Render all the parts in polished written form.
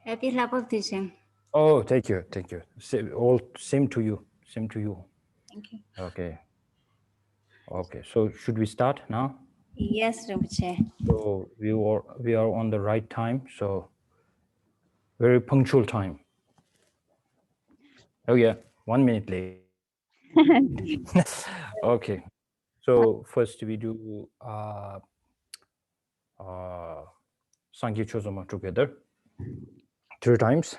Happy Lhabab Duchen. Oh, thank you, thank you. Same to you, same to you. Thank you. Okay, okay. So should we start now? Yes, Rinpoche. So we are on the right time. So very punctual time. Oh yeah, 1 minute late. Okay. So first we do uh Sangye Chozoma together 3 times.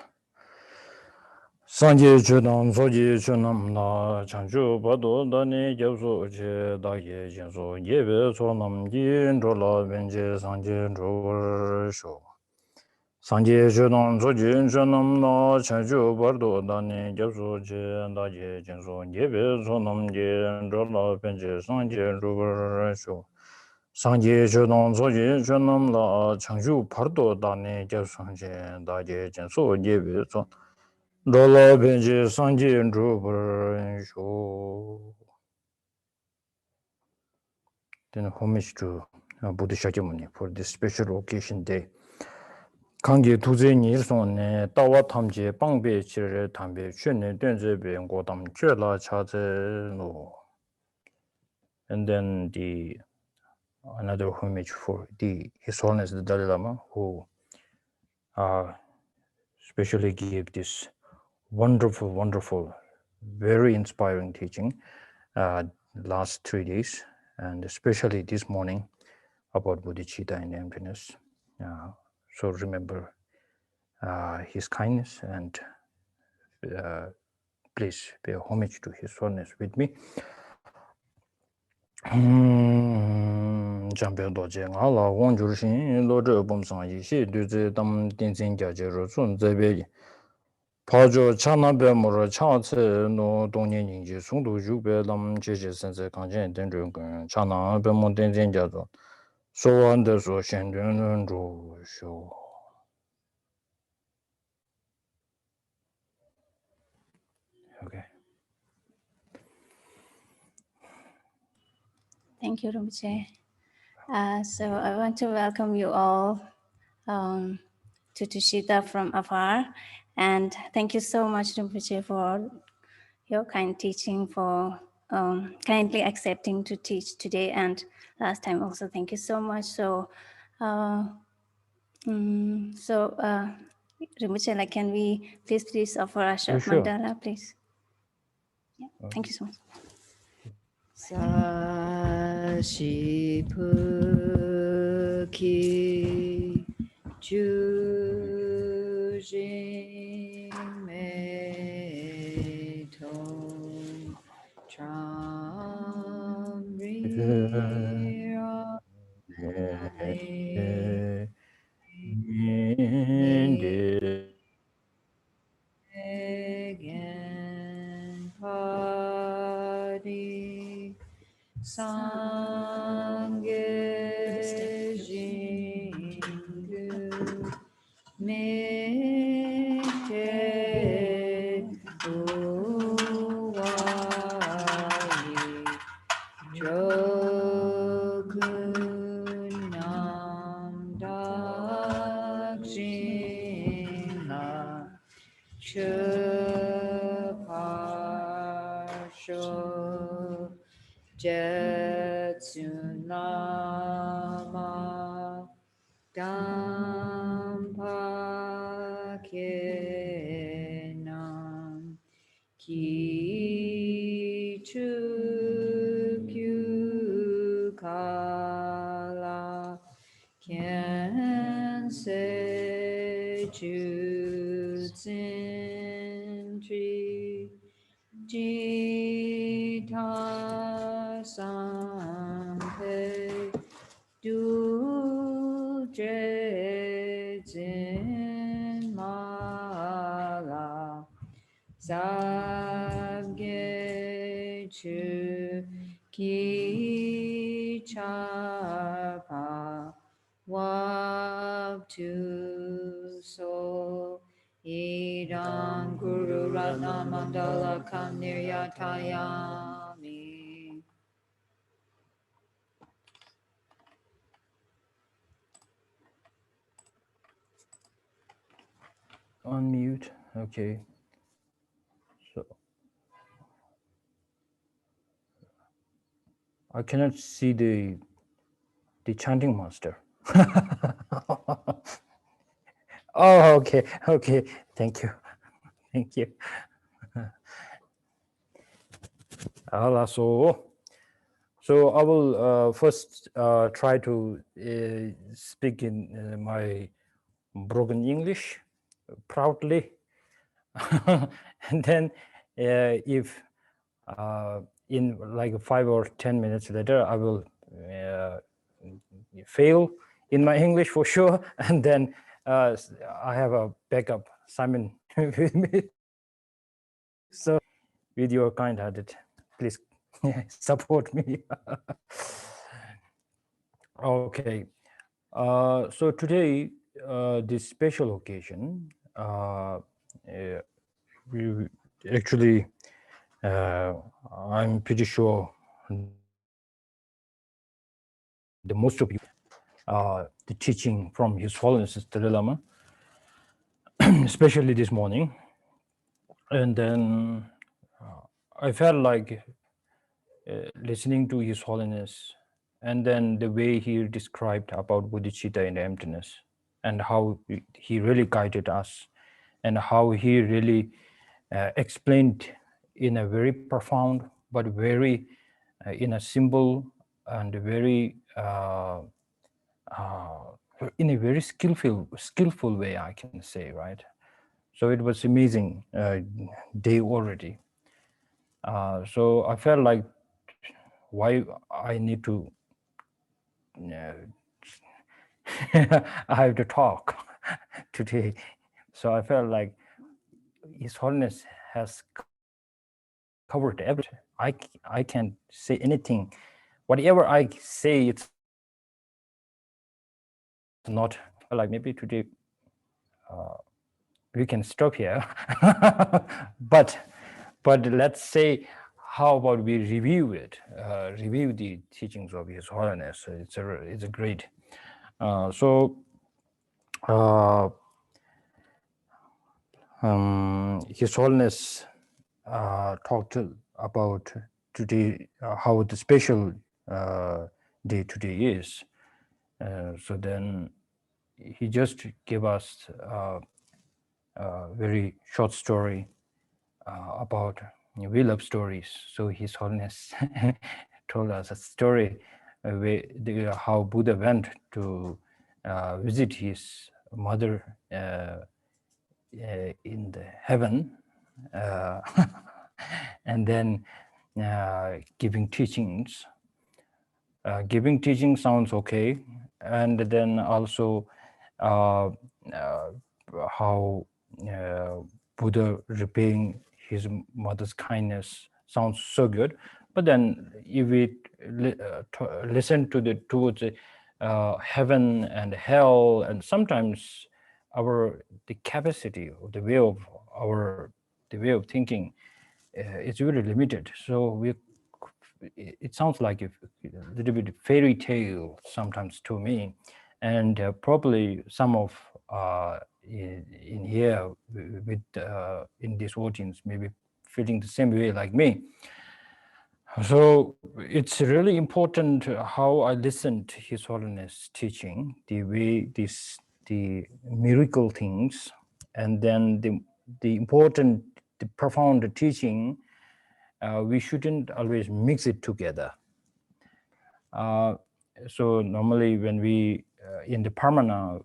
Sangye Chodam Soji Chonam Na Chanchu Pado Dani Gyabso Che Dagye Jinso Yebe Sonam Yin Drola Benje Sangye Dror Sho Sangye Chodam Soji Chonam Na Chanchu Pado Dani Gyabso Che Dagye Jinso Yebe Sonam Yin Drola Benje Sangye Dror Sho Sangye Chodam Soji Chonam La Chanchu Pado Dani Gyabso Che Dagye Jinso Yebe Sonam Dola Benji Sanji and Druber Show. Then homage to Buddha Shakyamuni for this special occasion day. Kangi Tuze Nilson, Tawa Tamji, Bangbe Chir Tambi, Chune, Denzebe, and Godam, Chela Chaze no. And then the another homage for His Holiness the Dalai Lama, who specially gave this wonderful, wonderful, very inspiring teaching last 3 days, and especially this morning about bodhicitta and emptiness. So remember his kindness and uh, please pay homage to his holiness with me. Jambe doje nga la wong jur shin lo zhe bom sang yi xi du zhe dam din zin jia jie ru sun zhe bei pa zhe cha na be mo re cha ce no dong nian ning ji song du ju be lam jie jie sen zhe gang jian den zhe gen cha na be mo din zin jia zhe so wan de so xian dun ren zhu xiu. Okay. Thank you, Rinpoche. So I want to welcome you all to Tushita from afar. And thank you so much, Rinpoche, for your kind teaching, for kindly accepting to teach today and last time also. Thank you so much. So, Rinpoche, like, can we please offer a Yeah, short sure. mandala, please? Yeah, thank you so much. Sa shi pu ki ju jing me to tram ri ra le again party Sangye Jingu Mite Uwai Jogunam Dakshina Chuparsho Jetsunama Dampakenam Kichukyu Kala Kense Jutsin Jita Sampe Du Jin Mala Zabge Chu Ki Chapa Wab Tu So Idam Guru Ratna Mandala Kam Niryatayami. unmute. Okay. So I cannot see the chanting master. Oh, okay. Okay. Thank you. Thank you. So I will first try to speak in my broken English proudly. And then if in like 5 or 10 minutes later, I will fail in my English for sure. And then I have a backup, Simon, with me. So with your kind-hearted, please support me. Okay. So today, this special occasion, we actually, I'm pretty sure the most of you, the teaching from His Holiness Dalai Lama, especially this morning. And then I felt like listening to His Holiness, and then the way he described about bodhicitta in emptiness, and how he really guided us, and how he really explained in a very profound but very in a simple and very in a very skillful way, I can say, right? So it was amazing day already. So I felt like why I need to I have to talk today. So I felt like His Holiness has covered everything. I can't say anything. Whatever I say, it's not like maybe today we can stop here. but let's say, how about we review it, review the teachings of His Holiness. It's a great. So His Holiness talked about today, how the special day today is. So then he just gave us a very short story about we love stories. So His Holiness told us a story how Buddha went to visit his mother in the heaven, and then giving teachings. Giving teaching sounds okay, and then also uh, uh, how Buddha repaying his mother's kindness sounds so good. But then if we listen to the towards heaven and hell, and sometimes the capacity of the way of thinking is really limited. So it sounds like a little bit fairy tale sometimes to me, and probably some of in here with in this audience maybe feeling the same way like me. So it's really important how I listened to His Holiness teaching, the way the miracle things, and then the important, the profound teaching. We shouldn't always mix it together. So normally when we in the Parmana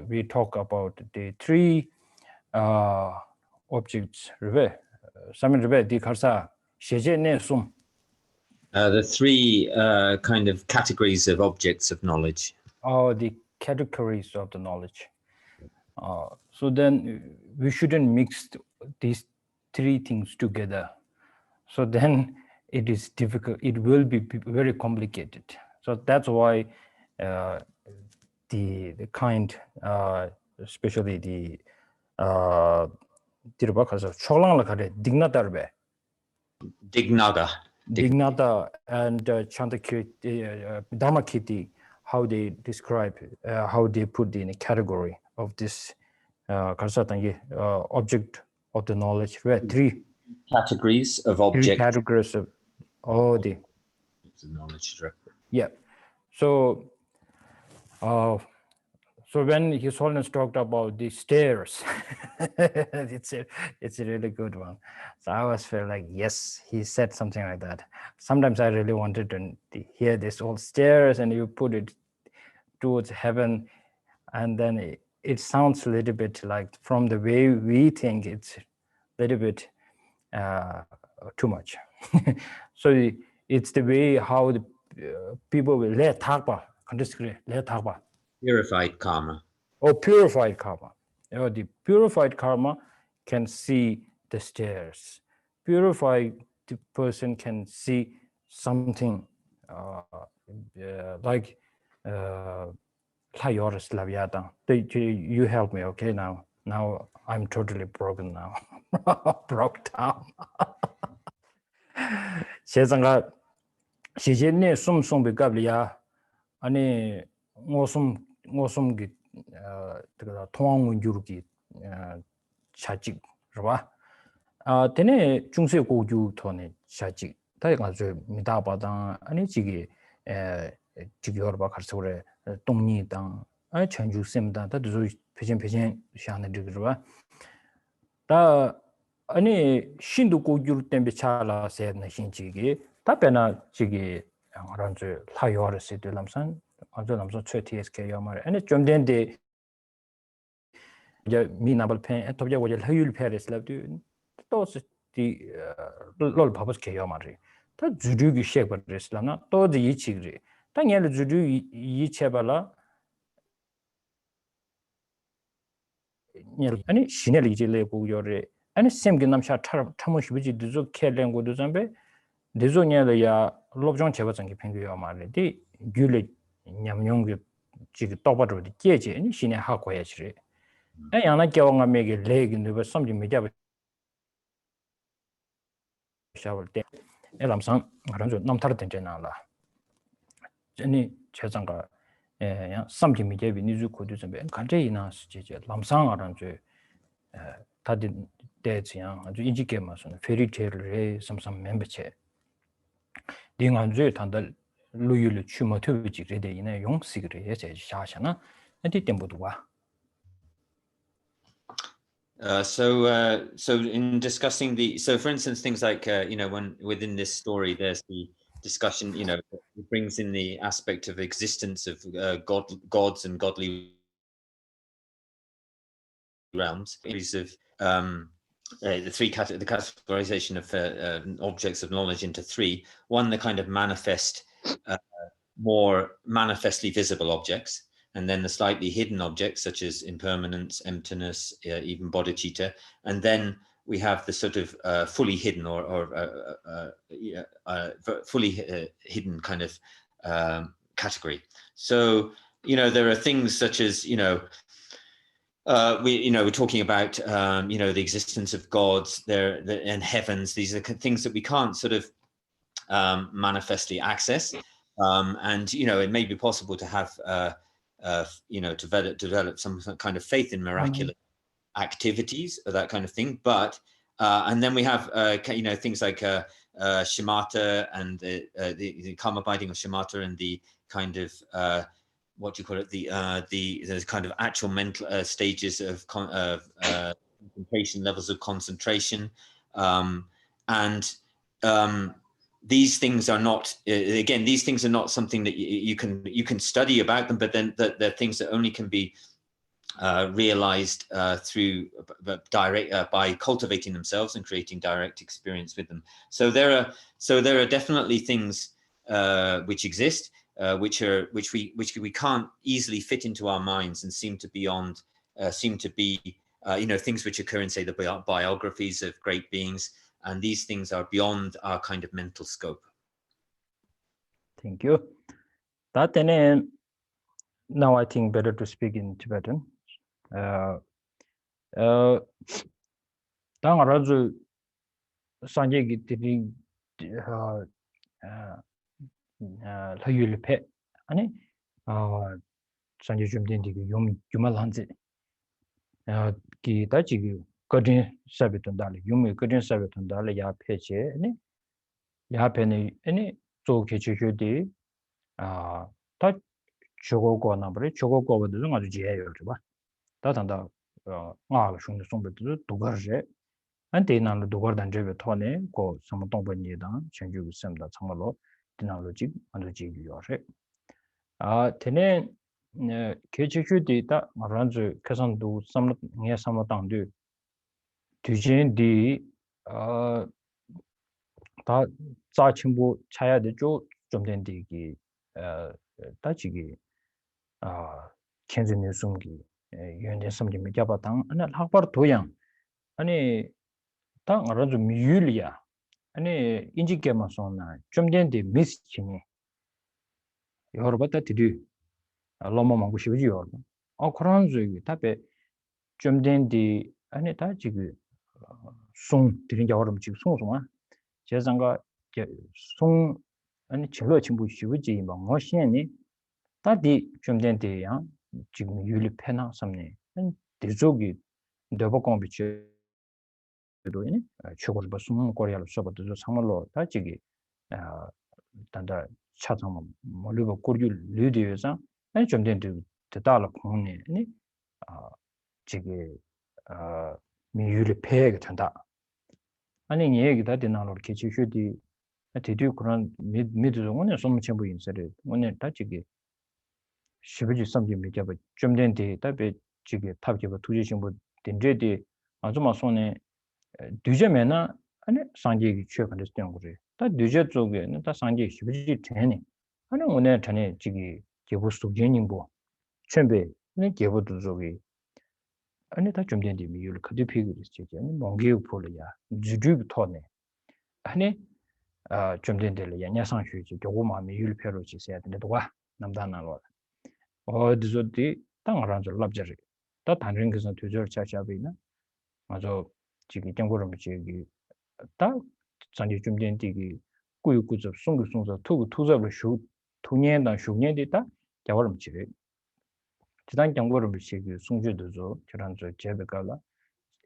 we talk about the three objects. Di karsa sheje ne sum. The three kind of categories of objects of knowledge. The categories of the knowledge. So then we shouldn't mix these three things together. So then it is difficult. It will be very complicated. So that's why the kind, especially the Dignata and Dharmakirti, how they describe, how they put in a category of this object of the knowledge. Three categories of three object categories of the knowledge. yeah. So so when His Holiness talked about the stairs, it's a really good one. So I always felt like, yes, he said something like that. Sometimes I really wanted to hear this all stairs, and you put it towards heaven, and then it sounds a little bit like, from the way we think, it's a little bit too much. So it's the way how the people will let talk about Purified karma. or purified karma. The purified karma can see the stairs. Purified person can see something like you help me, okay? Now I'm totally broken now. Broke down. 세상가 시제네 숨숨 비갑리야 아니 ngosum gi 통황문 유르기 차직 그봐 되네 중세 고주 토네 차직 다가 저 미다바당 아니 지기 지기 여러바 가서래 동리당 아 전주 셈다 다도 배전 샤네 그봐 다 아니 신도 고주를 땜be 차라 세네 신지기 답변아 지기 아란저 라요르스 들람산 아주 남서 최TSK 야말 아니 좀 된데 이제 미나발 펜 톱제 고제 하율 페레슬랍도 또스디 롤 바버스케 야말이 다 주류기 셰버레슬라나 또지 이치그리 당연히 주류 이체발라 아니 신을 이제래 보여래 아니 샘긴 남샤 타모시비지 두조 켈랭고도 잠베 데조냐야 롭종 제바장기 팽겨야 말이디 귤레 냠뇽기 지기 똑바로디 깨지 아니 신의 하고야지래 에 야나 겨왕아메게 레기 누버 섬지 미자바 샤볼 때 에람상 그런저 남타르 된제나라 아니 제장가 야 섬지 미제비 니주 코드 좀 간제이나 수제제 람상 아란저 다디 대지양 아주 인지게 마선 페리테르레 삼삼 멤버체 딩안주에 단달 루율을 추모 투비지 레데이네 용식을 해제 샤샤나 어디 때문도 와 So in discussing so for instance, things like, when within this story, there's the discussion, it brings in the aspect of existence of gods and godly realms, of the categorization of objects of knowledge into three. One, the kind of more manifestly visible objects, and then the slightly hidden objects such as impermanence, emptiness, even bodhicitta, and then we have the sort of fully hidden or fully hidden kind of category. So there are things such as we're talking about the existence of gods and heavens. These are things that we can't sort of manifestly access, and it may be possible to have develop some kind of faith in miraculous activities or that kind of thing. But and then we have things like shamatha and the karma binding of shamatha and the kind of what do you call it, the kind of actual mental stages of concentration, levels of concentration, and these things are not these things are not something that you can study about them, but then they're things that only can be realized through direct by cultivating themselves and creating direct experience with them. So there are definitely things which exist, which we can't easily fit into our minds and seem to be things which occur in, say, the biographies of great beings, and these things are beyond our kind of mental scope. Thank you. Now I think better to speak in Tibetan. 당아라주 산제기 드리 아니 산제 좀 된디기 용 주말한지 ki ta chi kodin sabitun dali yumi kodin sabitun dali ya peche ni ya pene ni zo ke chi di ta chogo go na bre chogo go de nga ju je yo ba ta tanda nga ga shung de song de du gar je an de na lu du gar dan je be to ne ko sam tong ba ni da chen ju sem da chang lo din na lo ji an ju ji yo re tene ke chi di ta ma ran ju ke san du sam nge sam tang du 뒤진 뒤 다 자친구 차야 되죠 좀 된디기 다지기 켄즈니 숨기 연대 섬기 미자바당 아니 학벌 도양 아니 당 알아서 미율이야 아니 인지게만 손나 좀 된디 미스치니 여러분들 드디 로마만 고시지요 그런 저기 답에 좀 된디 아니 다지기 송 드린 게 어려움 지금 송송아 제상가 송 아니 질러 친구 쉬우지 뭐 뭐시니 다디 좀 된대야 지금 유리 패나 삼네 대족이 더버공 비치도니 최고를 벗은 거리를 써봐도 상말로 다지기 단다 차상 뭐르고 고르줄 르디에서 아니 좀 된대 대달로 공네 아니 지게 미유리 패가 된다 아니 얘기 다 되나로 개치슈디 대두 그런 미드종은 좀 전부 인사를 오늘 다지기 시부지 섬기 미자바 좀 된데 답에 지게 탑지바 투지신부 된제디 아주마 손에 뒤제면은 아니 상계기 취업한 데서 된 거지 다 뒤제 쪽에는 다 상계 시부지 되네 아니 오늘 전에 지기 개부 수진님보 chuẩn备 네 개부도 쪽이 아니 다 좀 된데 미율 그도 피고 있지 아니 몽게 폴이야 주주부터네 아니 좀 된데를 야냐상 휴지 조금만 미율 표로 지셔야 되는데 와 남다나로 어디서디 땅아란저 랍저리 다 다른 것은 두절 차차비나 맞아 지금 경고를 지기 다 전에 좀 된디기 꾸유꾸접 송구송서 투구 투접을 쇼 투년단 쇼년디다 겨울을 지리 지난 경고를 지기 송주도죠 저런 저 제베가라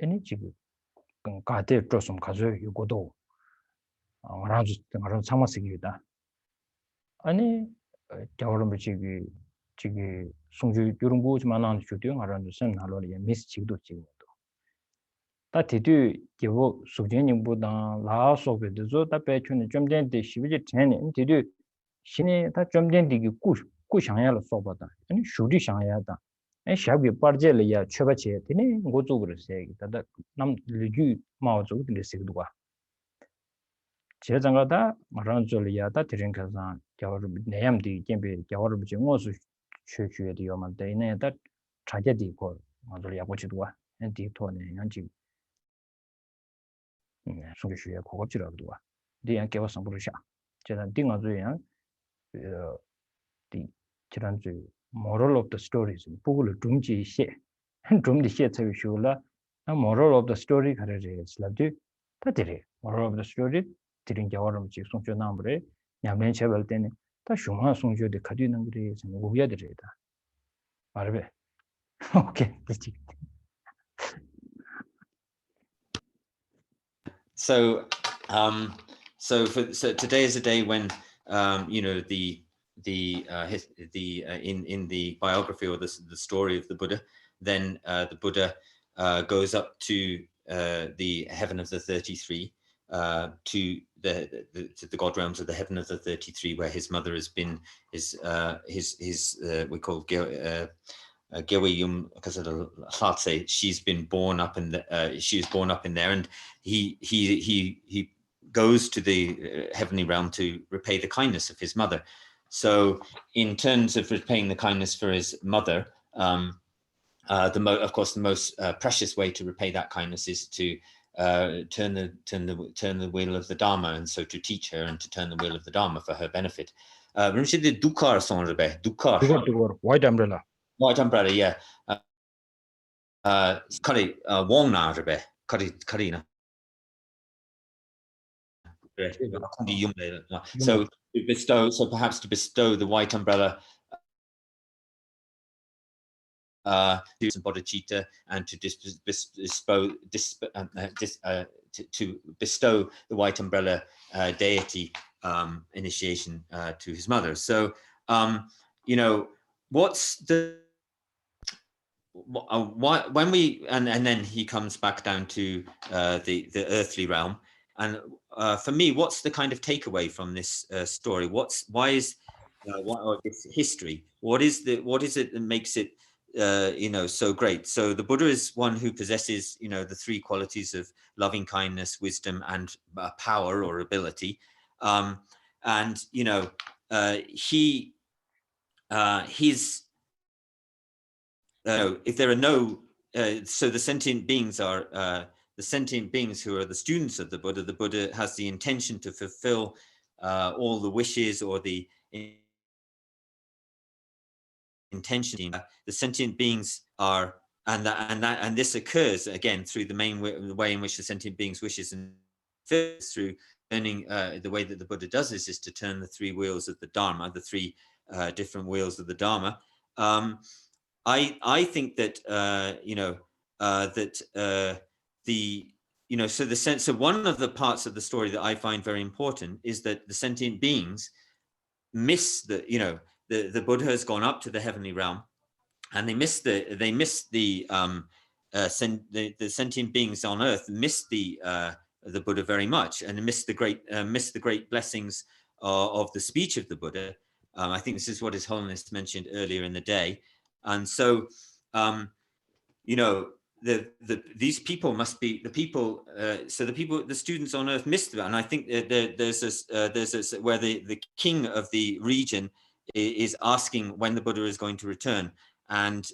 애니 지금 가대 좀 가져 이거도 아라주 상마식이다 아니 겨울을 지기 송주 이런 거지만 안 주도 알아서 선하로리 미스 지도 지도 다 대두 개보 수진님보다 라소베도 다 배추는 좀 된데 시비지 전에 대두 신이 다좀 된디기 꾸想要了 소보다 아니 슈디 想要的 에 샤비 빠르젤이야 쳐바체 되네 고쪽으로 세기다 남 리규 마오조 되세기도가 제장가다 마란졸이야다 드링카산 겨울 내염디 gembe 겨울 부지 뭐수 최주에 되어만 되네다 차제디 있고 맞을 야고치도와 엔디토네 양지 소개슈에 고급지라도와 디양 개와상 부르샤 제가 띵어줘야 디 지난주 moral of the stories 부글을 둥지 시 둥디 시 처비슈라 moral of the story 가르제 슬라드 다들이 moral of the story 드린 겨울은 지 송주 나무래 냠면 제발 때는 다 흉한 송주에 가디는 그래 좀 오야 되다 말베 오케이 So, so today is a day when you know in the biography or the story of the Buddha, then the Buddha goes up to the heaven of the 33, to the god realms of the heaven of the 33, where his mother has been his we call Gewiyum, because of the Latse, she's been born up in she was born up in there, and he goes to the heavenly realm to repay the kindness of his mother. So in terms of repaying the kindness for his mother, of course the most precious way to repay that kindness is to turn the wheel of the Dharma, and so to teach her and to turn the wheel of the Dharma for her benefit. Rinpoche Dukar sonrebe Dukar white umbrella white umbrella, yeah. Kari wong na rebe kari na. So perhaps to bestow the white umbrella bodhicitta and to bestow the white umbrella deity initiation to his mother. So, you know, what's the when we and then he comes back down to the earthly realm, and for me, what's the kind of takeaway from this story? Why is this history? What is it that makes it you know, so great? So the Buddha is one who possesses, you know, the three qualities of loving kindness, wisdom, and power or ability. And you know, if there are no, so the sentient beings are the sentient beings who are the students of the Buddha has the intention to fulfill all the wishes or the intention. The sentient beings are, and this occurs again through the way in which the sentient beings wishes and through turning the way that the Buddha does this is to turn the three wheels of the Dharma, the three different wheels of the Dharma. I think that you know that the you know so the sense of one of the parts of the story that I find very important is that the sentient beings miss the, you know, the Buddha has gone up to the heavenly realm, and they miss the sentient beings on earth miss the Buddha very much, and miss the great blessings of the speech of the Buddha. I think this is what His Holiness mentioned earlier in the day, and so you know, these people must be the people. So the students on earth missed that, and I think there's this where the king of the region is asking when the Buddha is going to return, and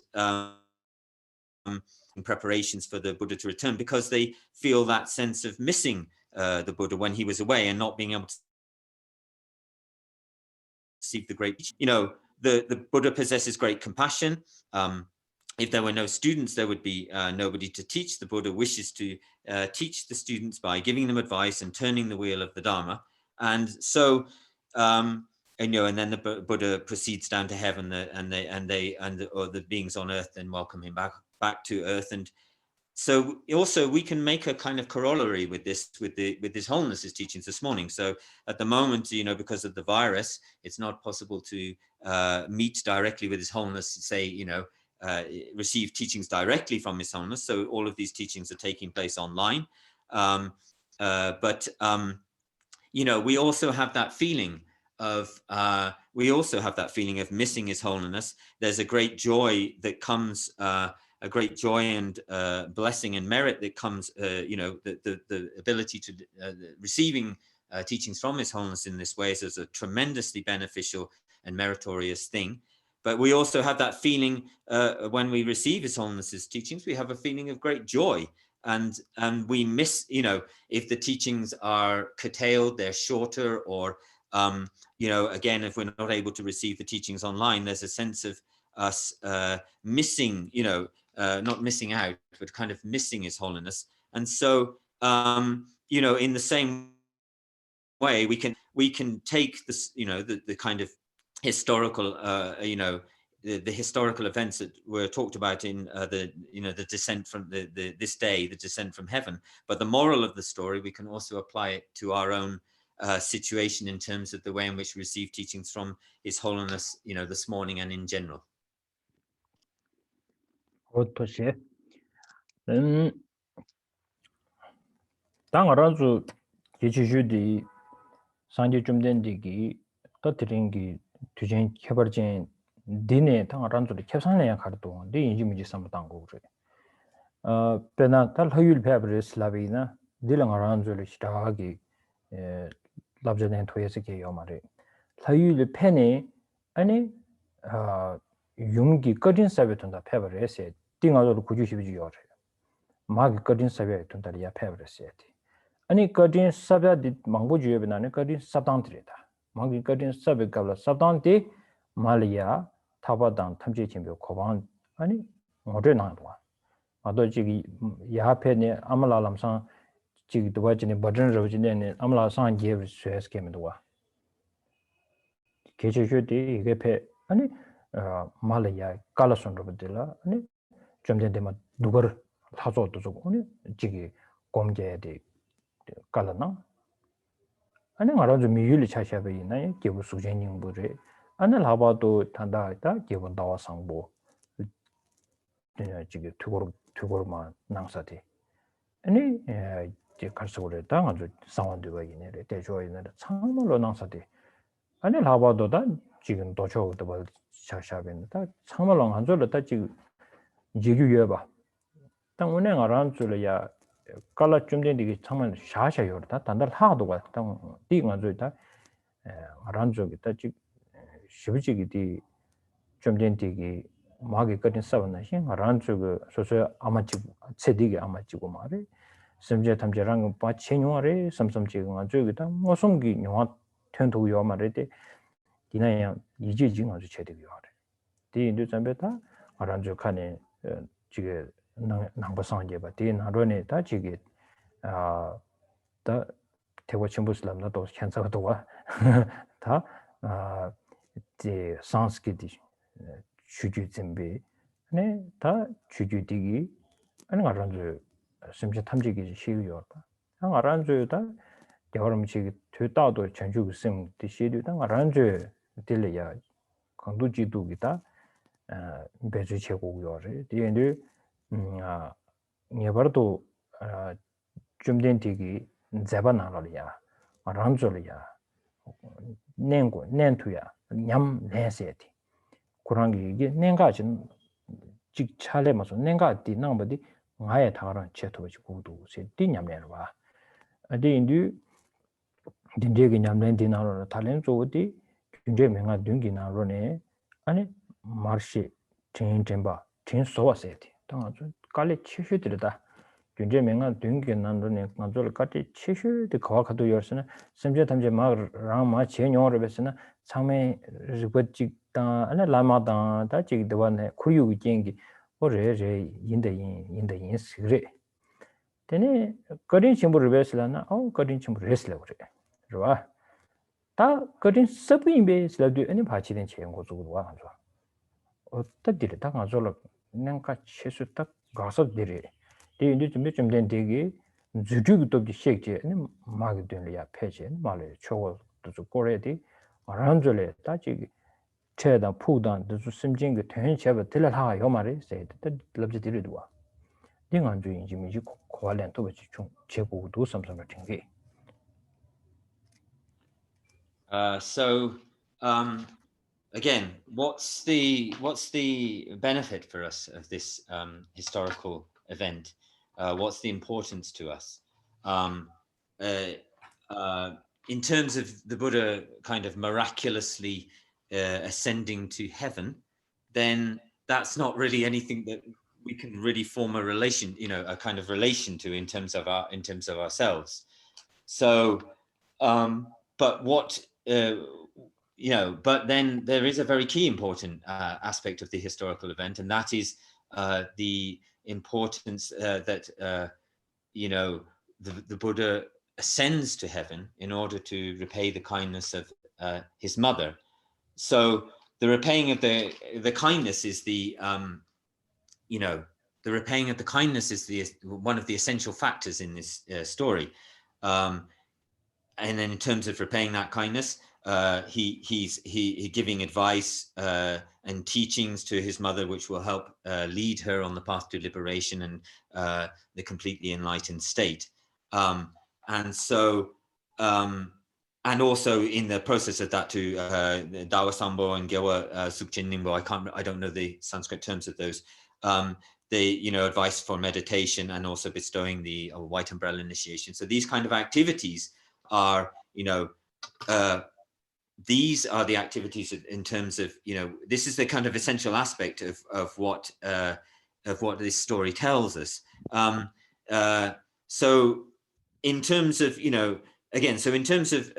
preparations for the Buddha to return, because they feel that sense of missing the Buddha when he was away and not being able to receive the great. You know, the Buddha possesses great compassion. If there were no students, there would be nobody to teach. The Buddha wishes to teach the students by giving them advice and turning the wheel of the Dharma. And so, and you know, and then the Buddha proceeds down to heaven, and the beings on earth then welcome him back to earth. And so also we can make a kind of corollary with this, with His Holiness's teachings this morning. So at the moment, you know, because of the virus, it's not possible to meet directly with His Holiness, say, you know, receive teachings directly from His Holiness. So all of these teachings are taking place online. But you know, we also have that feeling of missing His Holiness. There's a great joy that comes, a great joy and blessing and merit that comes, you know, the ability to receiving teachings from His Holiness in this way is a tremendously beneficial and meritorious thing. But we also have that feeling when we receive His Holiness's teachings, we have a feeling of great joy. And we miss, you know, if the teachings are curtailed, they're shorter, or, you know, again, if we're not able to receive the teachings online, there's a sense of us missing, you know, not missing out, but kind of missing His Holiness. And so, you know, in the same way, we can take this, you know, the kind of historical, you know, the historical events that were talked about in the, you know, the descent from this day, the descent from heaven. But the moral of the story, we can also apply it to our own situation in terms of the way in which we receive teachings from His Holiness, you know, this morning and in general. Rinpoche. 당 알아서 기초주디 상지 좀 된디기 터트린기 투쟁 개발진 디네 당 알아서를 캡산내야 가도 네 인지문지 삼당 거고 그래. 배나 달 허율 배브레스 라비나 딜랑 알아서를 시작하기 랍전에 토예스 게요 말에. 허율 펜에 아니 용기 꺼진 사베던다 페버레스 띵아도로 구주시비지요. 마기 꺼진 사베 돈다리야 페버레스 아니 거딘 사바디 망보주에 비나네 거딘 사당들이다. 망기 거딘 사베가라 사당디 말이야 타바당 탐지 진료 고방 아니 모델 나와. 아도 지기 야페네 아말라람상 지기 도와지네 버전 로지네 아말라상 제브 스웨스 게면도와. 계제주디 이게 페 아니 말이야 깔아선로 bedela 아니 좀 전에만 누구를 하서도 좀 아니 지기 공개돼 깔아나 아니 말아줘 미율이 차샤베 있나요 기부 수제닝 부리 아니 라바도 단다다 기부 나와 상보 지기 투고로만 낭사돼 아니 제 갈수고래다 아주 상황되고 있네 대조에는 참말로 낭사돼 아니 라바도다 지금 도초도 뭐 샤샤벤다 참말로 안 좋을다 지금 지규여 봐 땅 운행 알아는 줄이야 깔라 좀 되게 정말 샤샤요다 단달 하도가 땅 띠가 좋다 알아는 쪽이다 지 시비지기디 좀 된디기 마게 거든 싸웠나 신 알아는 쪽 소소 아마치고 세디게 아마치고 말에 심지어 탐제랑 바 체뉴아래 섬섬지가 저기다 뭐 송기 영화 텐도요 말에 디나야 이제징 아주 제대로 하래 디 인도 잠베다 알아는 칸에 지게 낭바상제 바 디나로네 다 지게 다 대고 침부슬람나 또 현사가 다아 제 산스키디 주주 준비 네다 주주디기 아니 알아는 심지 탐지기 쉬우요다 당 알아는다 여름 지기 되다도 전주 심 디시도 당 알아는 딜이야 강도지도기다 배주 제고요래 디엔데 네버도 좀 된디기 잡아나가리야 알아는줄이야 nengo nentu야 냠 내세티 그런게 이게 nen가지 직 차례마서 nen가디 남버디 ngaye 다가란 체토지 고도 세 띠냠내로 봐 아디인디 딘데게 냠낸 디나로 달렌 조디 딘데 맹아 둥기나로네 아니 마르시 틴템바 틴소와세티 당아주 깔레 치슈들다 딘데 맹아 둥기나로네 간절 까티 치슈데 거가도 열스나 심지어 담제 마랑마 제녀를 베스나 상매 리버직다 아니 라마다 다 지기도네 쿠유기 쟁기 오레레 인데 스그레 되네 거린 침부를 베슬라나 거린 침부를 베슬라 그래 좋아 다 거린 서브인 베슬라도 아니 바치된 체용고 주고 와 가지고 어떻게 다 가지고 nenka chesu tak gasa dire de indi 좀 된 되게 주주도 시행제 아니 마게 되려 폐지 말에 초고 또 고래디 아란절에 따지 최다 푸단 또 심진 그 대연체가 들라가 요 말에 세다 럽지 들이도 와 링안 주인지 미지 고발련 또 같이 좀 제고도 삼삼을 튕게 So again, what's the benefit for us of this historical event? What's the importance to us? In terms of the Buddha kind of miraculously ascending to heaven, then that's not really anything that we can really form a relation, a kind of relation to in terms of ourselves. So, but what but then there is a very key important aspect of the historical event, and that is the importance that the Buddha ascends to heaven in order to repay the kindness of his mother. So the repaying of the kindness is the repaying of the kindness is one of the essential factors in this story. And then in terms of repaying that kindness, he's giving advice and teachings to his mother, which will help lead her on the path to liberation and the completely enlightened state. And so, and also in the process of that to Dawa Sambo and Gyewa Sukchin Nimbo, I don't know the Sanskrit terms of those. The advice for meditation and also bestowing the white umbrella initiation. So these kind of activities are these are the activities in terms of this is the kind of essential aspect of what this story tells us. So in terms of in terms of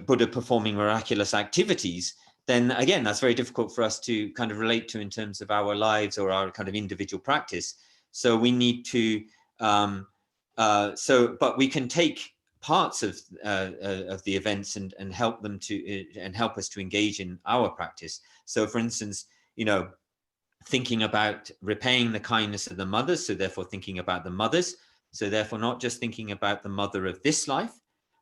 Buddha performing miraculous activities, then again that's very difficult for us to kind of relate to in terms of our lives or our kind of individual practice. So we need to but we can take parts of the events and help them to and help us to engage in our practice. So for instance, thinking about repaying the kindness of the mothers, so therefore thinking about the mothers, so therefore not just thinking about the mother of this life,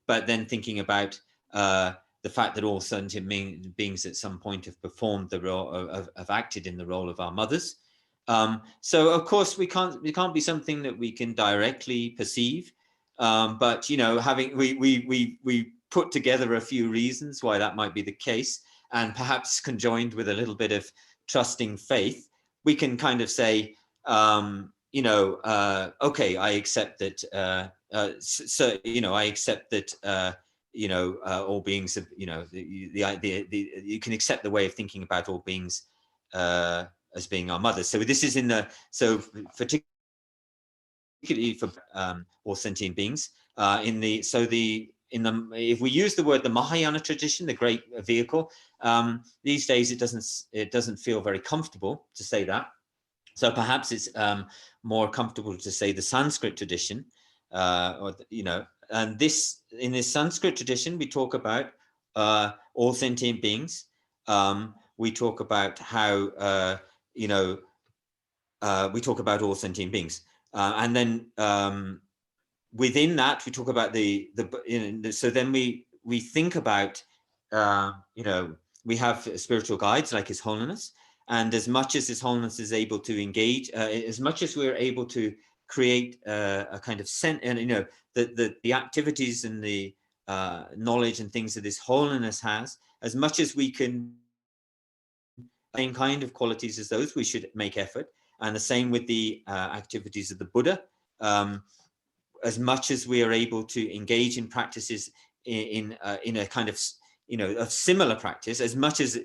but then thinking about the fact that all sentient beings at some point have performed the role, have acted in the role of our mothers. So of course it can't be something that we can directly perceive, but having we put together a few reasons why that might be the case, and perhaps conjoined with a little bit of trusting faith, we can kind of say, okay, I accept that. I accept that. All beings have, you can accept the way of thinking about all beings as being our mothers. So this is particularly for all sentient beings. If we use the word the Mahayana tradition, the great vehicle, these days it doesn't feel very comfortable to say that. So perhaps it's more comfortable to say the Sanskrit tradition, and in this Sanskrit tradition we talk about all sentient beings. We talk about how we talk about all sentient beings, and then within that we talk about so then we think about we have spiritual guides like His Holiness, and as much as His Holiness is able to engage, as much as we're able to create a kind of the activities and the knowledge and things that His Holiness has, as much as we can same kind of qualities as those, we should make effort. And the same with the activities of the Buddha. As much as we are able to engage in practices in a kind of of similar practice, as much as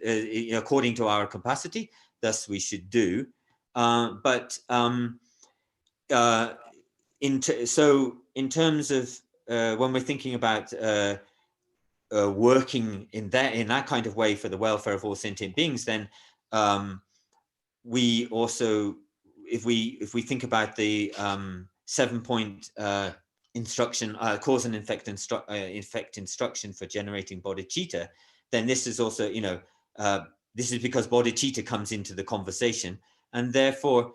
according to our capacity, thus we should do. So in terms of when we're thinking about working in that kind of way for the welfare of all sentient beings, then we also, if we think about the 7-point instruction, cause and effect instruction for generating bodhicitta, then this is also, this is because bodhicitta comes into the conversation, and therefore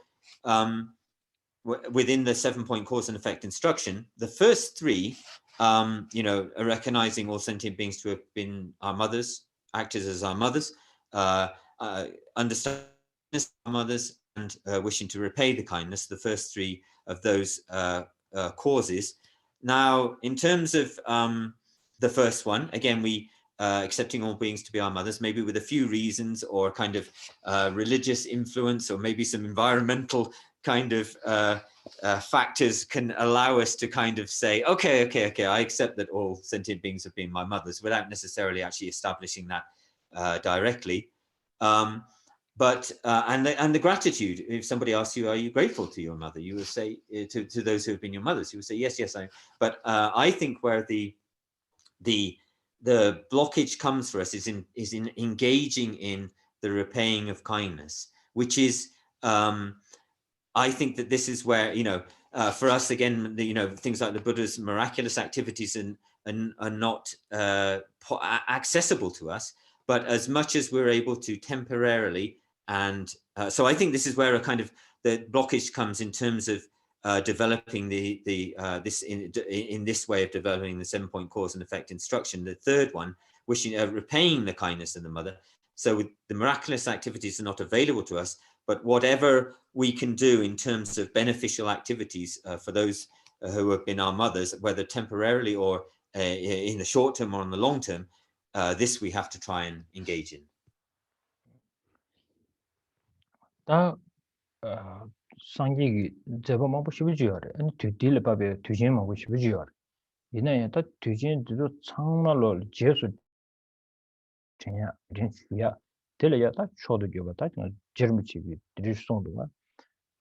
within the 7-point cause and effect instruction, the first 3, are recognizing all sentient beings to have been our mothers, acted as our mothers, understanding our mothers, and wishing to repay the kindness, the first 3 of those causes. Now, in terms of the first one, again, we accepting all beings to be our mothers, maybe with a few reasons, or kind of religious influence, or maybe some environmental kind of factors can allow us to kind of say, okay, I accept that all sentient beings have been my mothers, without necessarily actually establishing that directly. But and the gratitude, if somebody asks you, are you grateful to your mother, you will say, to those who have been your mothers, you will say, yes, I am. But I think where the blockage comes for us is in engaging in the repaying of kindness, which is, I think that this is where, for us, again, things like the Buddha's miraculous activities are not accessible to us, but as much as we're able to temporarily, and so I think this is where a kind of the blockage comes in terms of developing this in this way of developing the 7-point cause and effect instruction. The third one, wishing repaying the kindness of the mother. So the miraculous activities are not available to us, but whatever we can do in terms of beneficial activities for those who have been our mothers, whether temporarily or in the short term or in the long term, this we have to try and engage in. 상기기 제가 뭐 싶으지요래. 아니 뒤딜 밥에 뒤진 뭐 싶으지요래. 이내에 다 뒤진도 창말로 제수 그냥 진짜 될이야 다 초도 교가 다 저름치기 드리송도가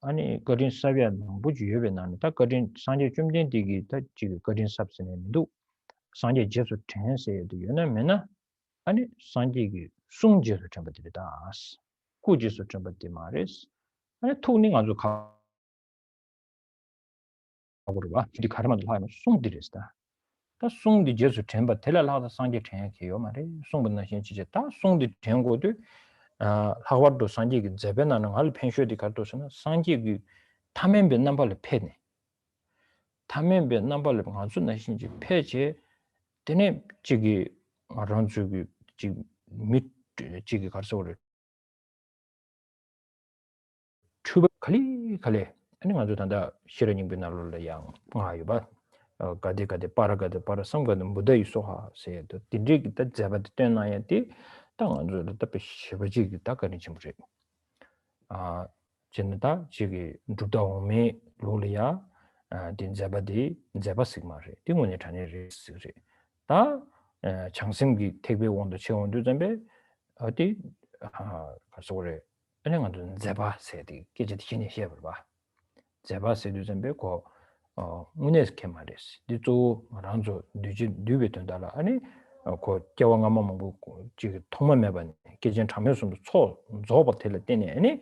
아니 거진 사비안 부주여베 나는 다 거진 상제 좀된 되기 다 지금 거진 삽스네도 상제 제수 텐세도 요나면은 아니 상제기 숭제를 좀 받들다 꾸지수 좀 받들 말이스 아니 토닝 아주 가고로 봐. 우리 가르마도 하면 숭들이스다. 다 숭디 제수 전부 텔라라다 상제 전해게요 말이. 숭분나 신치제 다 숭디 전고도 Lhabab Sanji ki zebena nang al pensho di karto sana Sanji ki tamen be nambal pe ne tamen be nambal ngansu na shinji pe che tene chigi ranzu gi chi mit chigi karso re chuba kali ani nganzu tanda shiraning be nalol yang ngayo ba gade para samga no budai soha se to tindri ki ta zeba de na ya ti ta nganzu ta pe shibaji ki ta kani chimre 진다 지기 두다오메 롤이야 딘자바디 자바식마레 띵원이 자네리 쓰리 다 장생기 택배 원도 체원도 점배 어디 가서 그래 그냥 자바 세디 계제 신이 해봐 봐 자바 세도 점배 고 문에스케 말이스 디조 란조 뉴지 뉴베던달라 아니 고 겨왕아마 먹고 지금 통만 매번 계전 참여선도 초 저버텔 때네 아니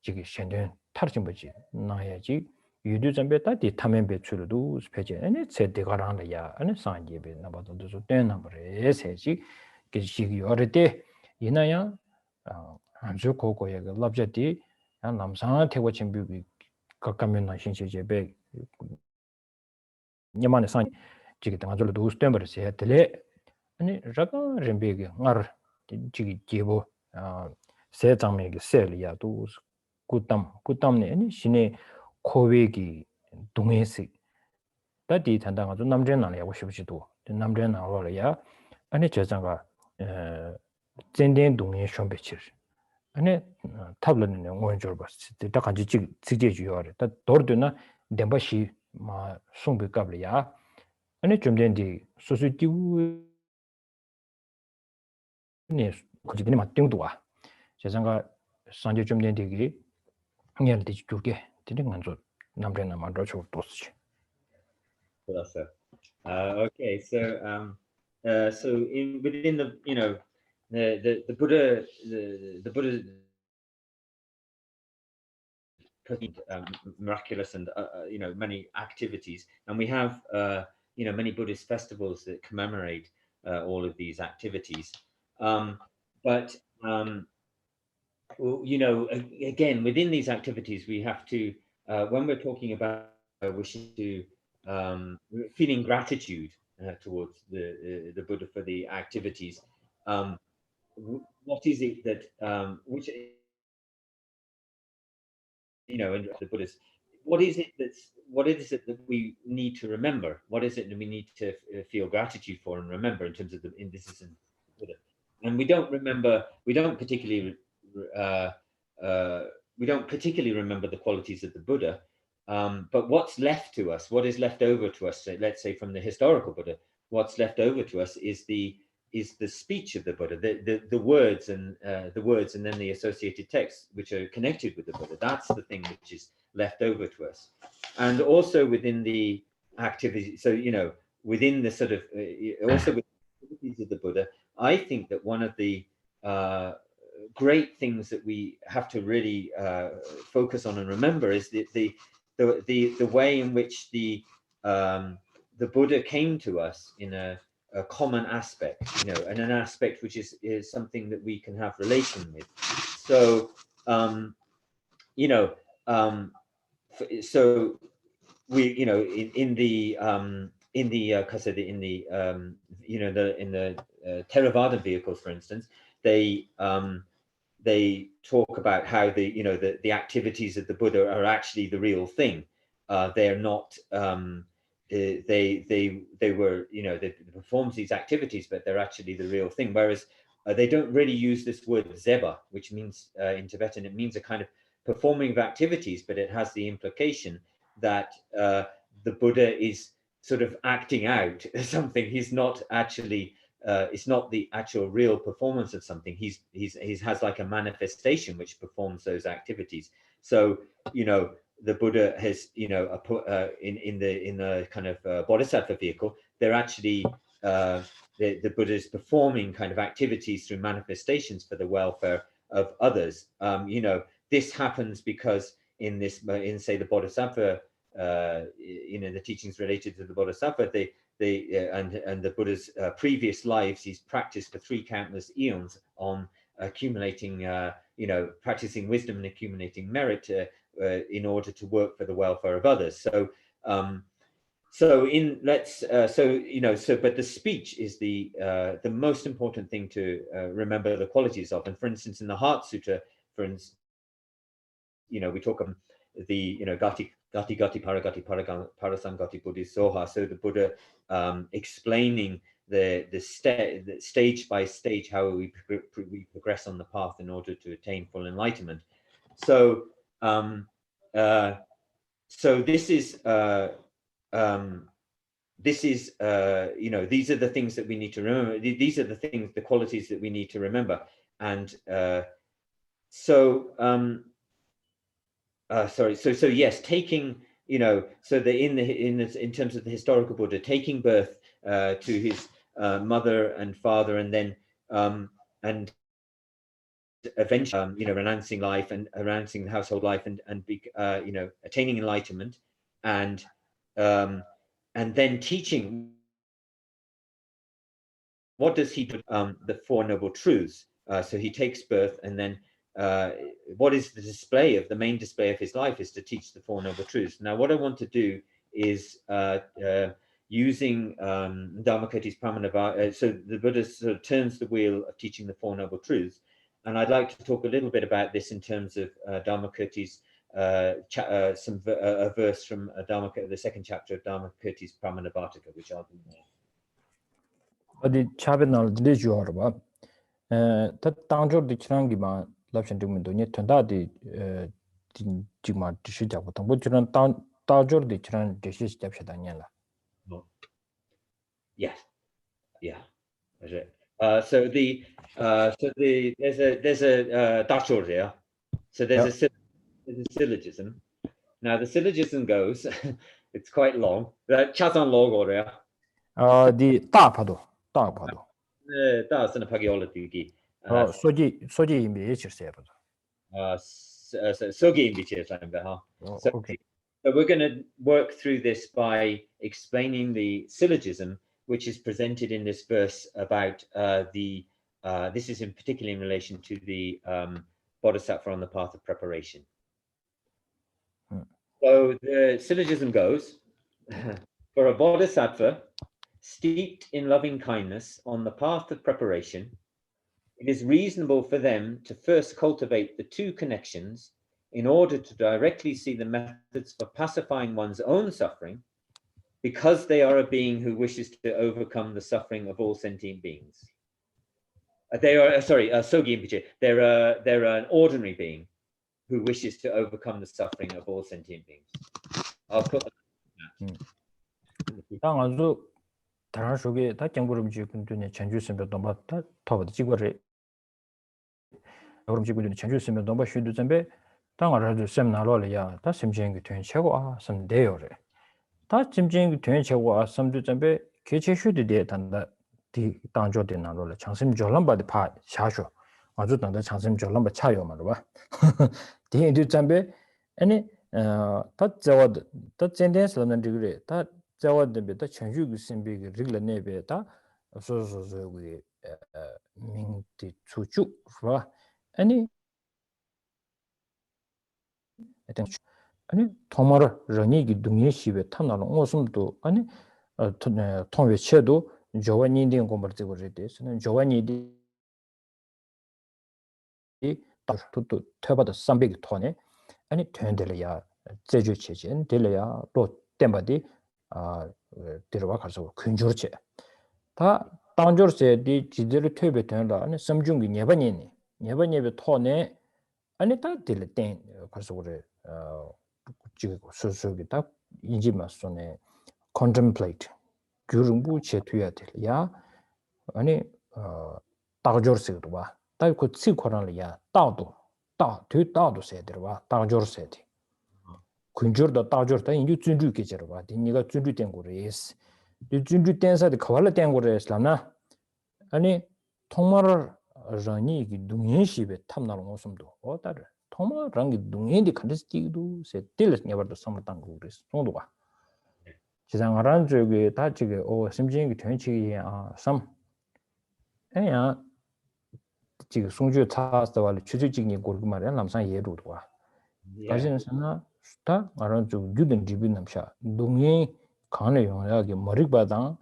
지금 현재 타르진 거지 나야지 유두 점배다 디 타면 배출도 스페제 아니 세대가랑이야 아니 상제베 나봐도 저 때나버에 세지 그 시기 어르때 이나야 안주 고고에 그 랍제디 남상한 태고 준비 각가면 신체제배 녀만의 상 지금 당아줄도 우스템버스 해들래 아니 라가 렘베게 나 지기 제보 세장메게 셀이야도 굿담네 아니 신의 코웨기 동해식 다디 단당아도 남전나야 하고 싶지도 남전나로야 아니 저장가 젠된 동해 숑베치 아니 탑런네 원절 봤지 다 간지 지제 주요래 다 도르드나 덴바시 마 송베갑이야 아니 좀 된디 소수티우 네 그지기네 맞ting도 와 저장가 산제 좀 된디기 녀르디 주게 되는 건저 남래나 만들어 줘 도스지 Okay, so in within the the Buddha the Buddha miraculous and many activities, and we have many Buddhist festivals that commemorate all of these activities, but again within these activities we have to when we're talking about wishing to feeling gratitude towards the Buddha for the activities, what is it that which and the Buddhist, what is it that we need to remember? What is it that we need to feel gratitude for and remember in terms of this is in Buddha? And we don't particularly remember the qualities of the Buddha, but what's left to us, what is left over to us, let's say from the historical Buddha, what's left over to us is the speech of the Buddha, the words and then the associated texts which are connected with the Buddha. That's the thing which is left over to us. And also within the activity, so within the sort of also with the activities of the Buddha, I think that one of the great things that we have to really focus on and remember is the way in which the Buddha came to us in a common aspect, and an aspect which is something that we can have relation with. So, so we, in the Theravada vehicles, for instance, they talk about how the activities of the Buddha are actually the real thing. They're not. They were, they performed these activities, but they're actually the real thing. Whereas they don't really use this word zeba, which means in Tibetan it means a kind of performing of activities, but it has the implication that the Buddha is sort of acting out something. He's not actually. It's not the actual real performance of something. He has like a manifestation which performs those activities. So the Buddha has in the kind of bodhisattva vehicle, they're actually the Buddha is performing kind of activities through manifestations for the welfare of others. This happens because in say the bodhisattva, the teachings related to the bodhisattva, and the Buddha's previous lives, he's practiced for 3 countless eons on accumulating, practicing wisdom and accumulating merit in order to work for the welfare of others. So but the speech is the most important thing to remember the qualities of. And for instance, in the Heart Sutra, for instance, we talk of the gati paragati parasangati buddhisoha. So the Buddha explaining the stage by stage how we progress on the path in order to attain full enlightenment. So this is these are the things that we need to remember. These are the qualities that we need to remember. And yes, taking, so in terms of the historical Buddha, taking birth to his mother and father, and then and eventually renouncing life and renouncing the household life, and attaining enlightenment, and then teaching. What does he do? The Four Noble Truths. So he takes birth, and then what is the main display of his life is to teach the Four Noble Truths. Now, what I want to do is using Dharmakirti's Pramanabha, so the Buddha sort of turns the wheel of teaching the Four Noble Truths. And I'd like to talk a little bit about this in terms of Dharmakirti's, a verse from the second chapter of Dharmakirti's Pramanabhataka, which I'll do now. 어디 차변을 들으시오 봐. 다 당저디 지난기만 랍션 되면도니 전다디 지금 시작부터 뭐 저런 당저디 지난 대시 시작하다냐라. Yes. Yeah. That's it. So there's a dachor there. So there's a syllogism. Now the syllogism goes, it's quite long. Chazan logo there. 디 따파도. 다스는 파기올라티기. 소지 임비 치세요. 소기 임비 치세요. Okay. So we're going to work through this by explaining the syllogism, which is presented in this verse about this is in particular in relation to the bodhisattva on the path of preparation. So the syllogism goes, for a bodhisattva steeped in loving kindness on the path of preparation, it is reasonable for them to first cultivate the two connections in order to directly see the methods for pacifying one's own suffering, because they are a being who wishes to overcome the suffering of all sentient beings. They're an ordinary being who wishes to overcome the suffering of all sentient beings. I'll put that. 당아주 다른 속에 다 경고름지 군들이 전주선배 넘었다 터버도 지고를 그럼 지구들이 전주선배 넘어 쉬도 전배 당아라도 세미나로야 다 심지행이 된 최고 섬대요래 다 심지행이 된 최고 섬도 전배 개체 휴대에 단다 디 당조된 나로래 장심 졸람바디 파 샤쇼 아주 단다 장심 졸람바 차요 말봐 디인도 전배 아니 다 저와도 다 젠데스는 디그래 다 자와드베다 천주기 심비기 릴레네베다 소소소기 민티 추추 봐 아니 아니 토마르 르니기 둥예시베 탐나는 오숨도 아니 통외체도 조와니딩 공부르지고 그랬대서는 조와니디 또 퇴바다 삼백이 토네 아니 된들이야 제주체진 될이야 또 땜바디 들어와 가서 근조르체 다 당조르체 디 지대로 퇴배 된다 아니 섬중기 네번이니 토네 아니 다 들때 가서 그래 지금 소소기 딱 인지만 손에 contemplate 규릉부 제투야 될야 아니 당조르세도 봐 다그 치코란이야 따도 세야 들어와 당조르세 근저도 따져다 인주 준주게 저러 봐. 네가 준주된 거래스. 이 준주된사데 가발라 된 거래스라나. 아니 통마를 라니 기 둥예시베 탐나는 모습도 어다르. 통마랑기 둥예디 칸데스티도 세 딜스 네버도 섬탄 거래스. 정도가. 지상하란 저기 다지게 심진이 된치기 섬. 에야 지금 송주 차스와 추주직이 고르고 말이야 남산 예루도와 가진스나 스타 아런 좀 유든 집인 남샤 동이 강에 용하게 머리바당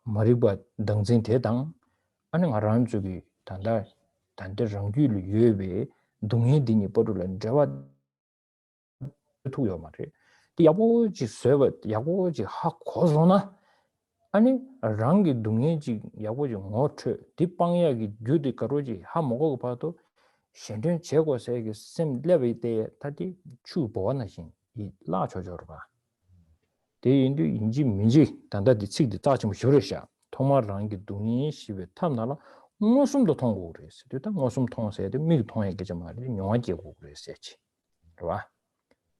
머리바 등진 대당 아니 아런 쪽이 단달 단대 정규를 유예베 동이 din이 버르는 저와 투요 말이 야보지 서버 야보지 하 고소나 아니 랑기 동해지 야보지 못해 뒷방이야기 뉴디 가로지 하 먹어 봐도 현재 제고세기 심 레베데 다디 추보나신 이 라초저로 봐 대인도 인지 민지 단다디 칙디 따지면 쇼르샤 통마랑기 동이 시베 탐나라 무슨도 통고 그랬어 일단 무슨 통해야 돼 미국 통해게 좀 말이 용화제고 그랬었지 봐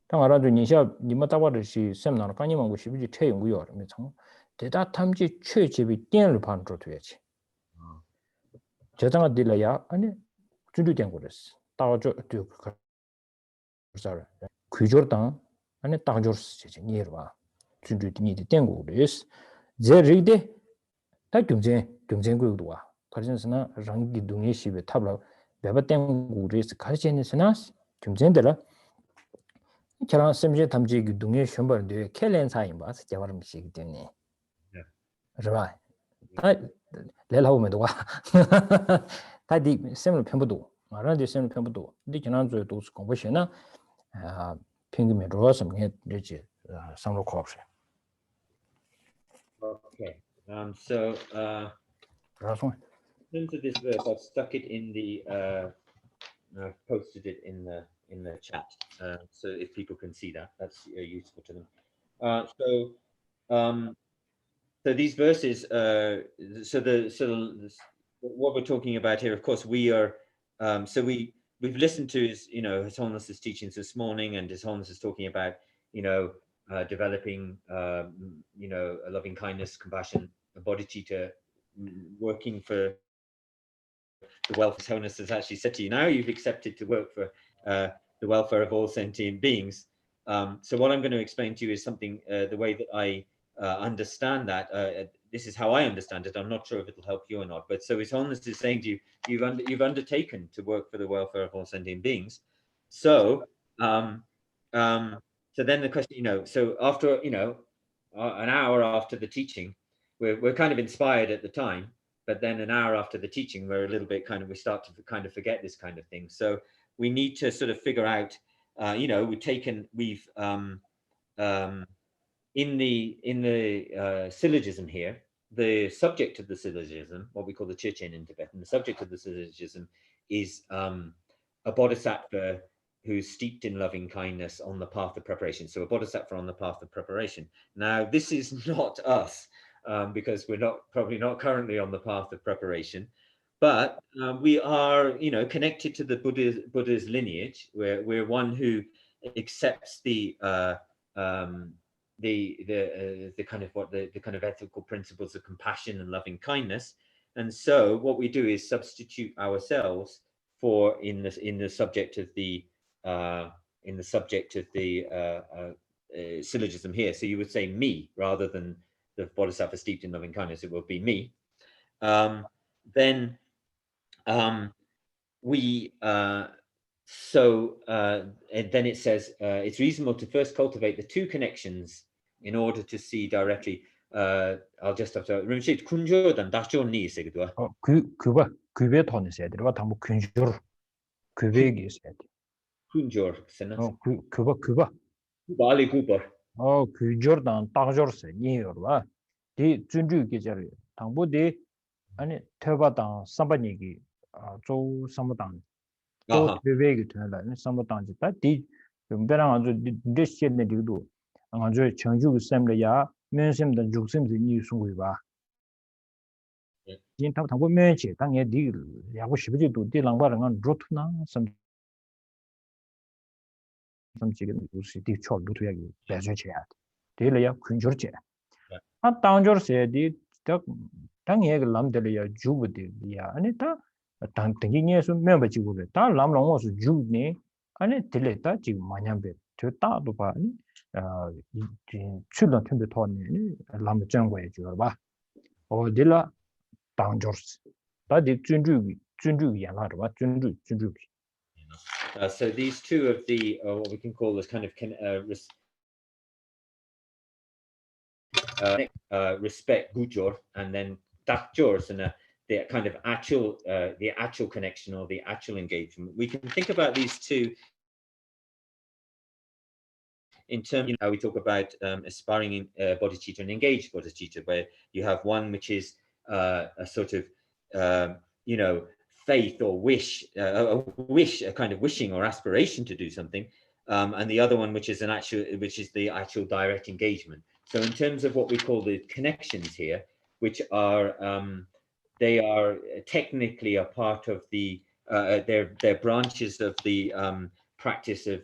당하라도 니샤 니마 따바르시 셈나는 까니만 거 시비지 최연구요 참 대다 탐지 최집이 땡을 반으로 돼야지 저장아 딜라야 아니 준비 된 거랬어 따져 그래서 귀저당 아니 따져스 제지 니르 봐 준비 니디 된 거랬어 제 리데 다 경쟁구도 와 가진스나 랑기 동의 시비 탑라 배바 된 거랬어 가르치는스나 경쟁들아 저런 심지 담지 동의 현벌인데 켈렌사인 봐서 제발음 시기 때문에 그래봐 다 레라오면도 와 다디 셈을 편부도 말하는데 셈을 편부도 근데 지난주에 도 공부시나 핑계면 로스면 되지 상로 코스 Okay. So 그래서 into this verse, I've stuck it in the I've posted it in the chat, so if people can see that, that's useful to them. So these verses, what we're talking about here, of course, we are. So we've listened to His Holiness's teachings this morning, and His Holiness is talking about developing a loving kindness, compassion, bodhicitta, working for the welfare. His Holiness has actually said to you, now you've accepted to work for the welfare of all sentient beings. So what I'm going to explain to you is something, the way that I understand that. This is how I understand it. I'm not sure if it'll help you or not. But so His Holiness is saying to you, you've undertaken to work for the welfare of all sentient beings. So so then the question, so after an hour after the teaching, we're kind of inspired at the time, but then an hour after the teaching, we're a little bit we start to kind of forget this kind of thing. So we need to sort of figure out, we've in the syllogism here, the subject of the syllogism, what we call the Chechen in Tibetan, the subject of the syllogism is a bodhisattva who's steeped in loving kindness on the path of preparation. So a bodhisattva on the path of preparation. Now, this is not us, because we're probably not currently on the path of preparation, but we are, connected to the Buddha's lineage. We're one who accepts the kind of ethical principles of compassion and loving kindness, and so what we do is substitute ourselves for in the subject of the syllogism here. So you would say me rather than the bodhisattva steeped in loving kindness. It will be me. Then and then it says it's reasonable to first cultivate the two connections in order to see directly. I'll just have to Rinpoche kunjodan dachoni segdwa. 그봐 그배 돈이 써야 되고 당부 근줄 그배기 써야 돼. Kunjor sena. 그봐 Bali gubar. 그저단 딱저세 니여봐. 디 준주 계절 당부디 아니 퇴바당 삼바니기 조 삼바당 또 퇴배기 되나 삼바당지 다디 좀배랑 아주 디시네 디도 아주 청주 셈려야 면심된 죽심지 니 숨고 봐. 진 당부 면치 당에 디 야고 싶지도 디 랑바랑 로트나 지금 우리 디 초도 되게 배제해야 돼. 되려야 근절제. 당절세디 당에 람들이야 주부디야 아니다 당등이에서 멤버지고래 다 람랑어서 주네 아니 들렸다 지금 마냥배 저다도 봐 출연 템도 토네 람정거에 줘 봐. 어딜라 당절스 다디 준주기 So these two of the what we can call this kind of respect gujor and then dakjor, and the kind of actual connection or the actual engagement. We can think about these two in terms of how we talk about aspiring bodhicitta and engaged bodhicitta, where you have one which is a sort of faith or wish, a kind of wishing or aspiration to do something, and the other one which is the actual direct engagement. So in terms of what we call the connections here, which are they are technically a part of the they're branches of the practice of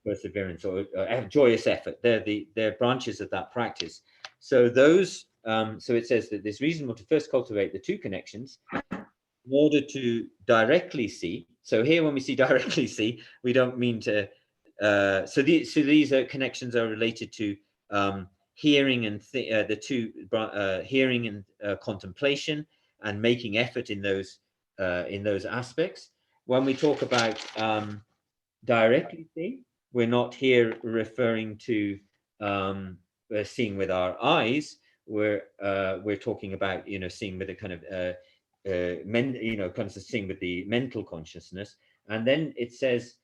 perseverance or joyous effort. They're branches of that practice. So those so it says that it's reasonable to first cultivate the two connections in order to directly see. So here when we see directly see, we don't mean to so these connections are related to hearing and the two hearing and contemplation and making effort in those aspects. When we talk about directly see, we're not here referring to seeing with our eyes. We're talking about seeing with a kind of kind of seeing with the mental consciousness. And then it says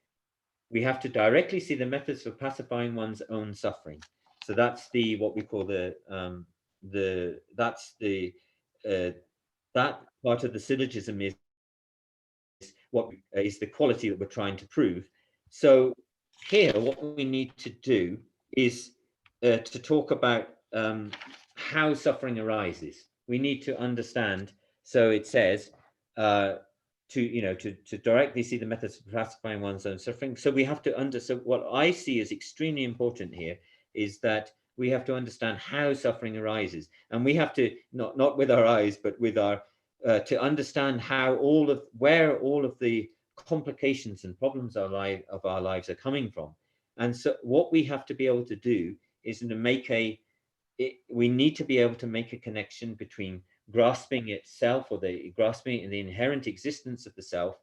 we have to directly see the methods for pacifying one's own suffering. So that's what we call that part of the syllogism is what is the quality that we're trying to prove. So here, what we need to do is to talk about how suffering arises. We need to understand. So it says to directly see the methods of pacifying one's own suffering. So we have to understand. So what I see as extremely important here is that we have to understand how suffering arises, and we have to not with our eyes, but with our to understand how where all of the complications and problems of our lives are coming from. And so what we have to be able to do is to make we need to be able to make a connection between grasping itself, or the grasping in the inherent existence of the self,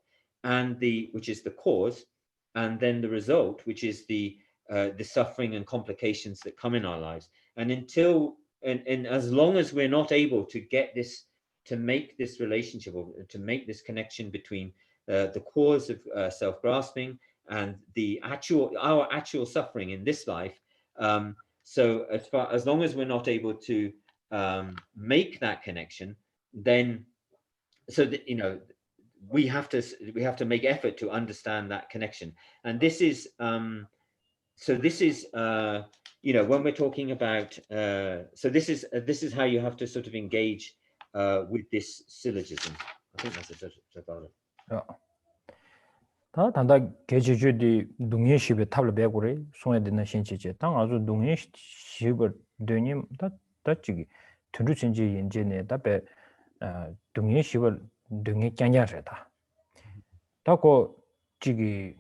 and which is the cause, and then the result, which is the suffering and complications that come in our lives. And as long as we're not able to get this, to make this relationship, or to make this connection between the cause of self-grasping and our actual suffering in this life, so as long as we're not able to make that connection, then we have to make effort to understand that connection. And this is when we're talking about so this is how you have to sort of engage with this syllogism. I think that's about it. Yeah. 다 단다 개주주디 동예십에 탑을 배고래 손에 드는 신체제 당 아주 동예십을 되님 다지기 tunruchinji yenje ne dabe dungye shibal dungye kyanya reda dako jigi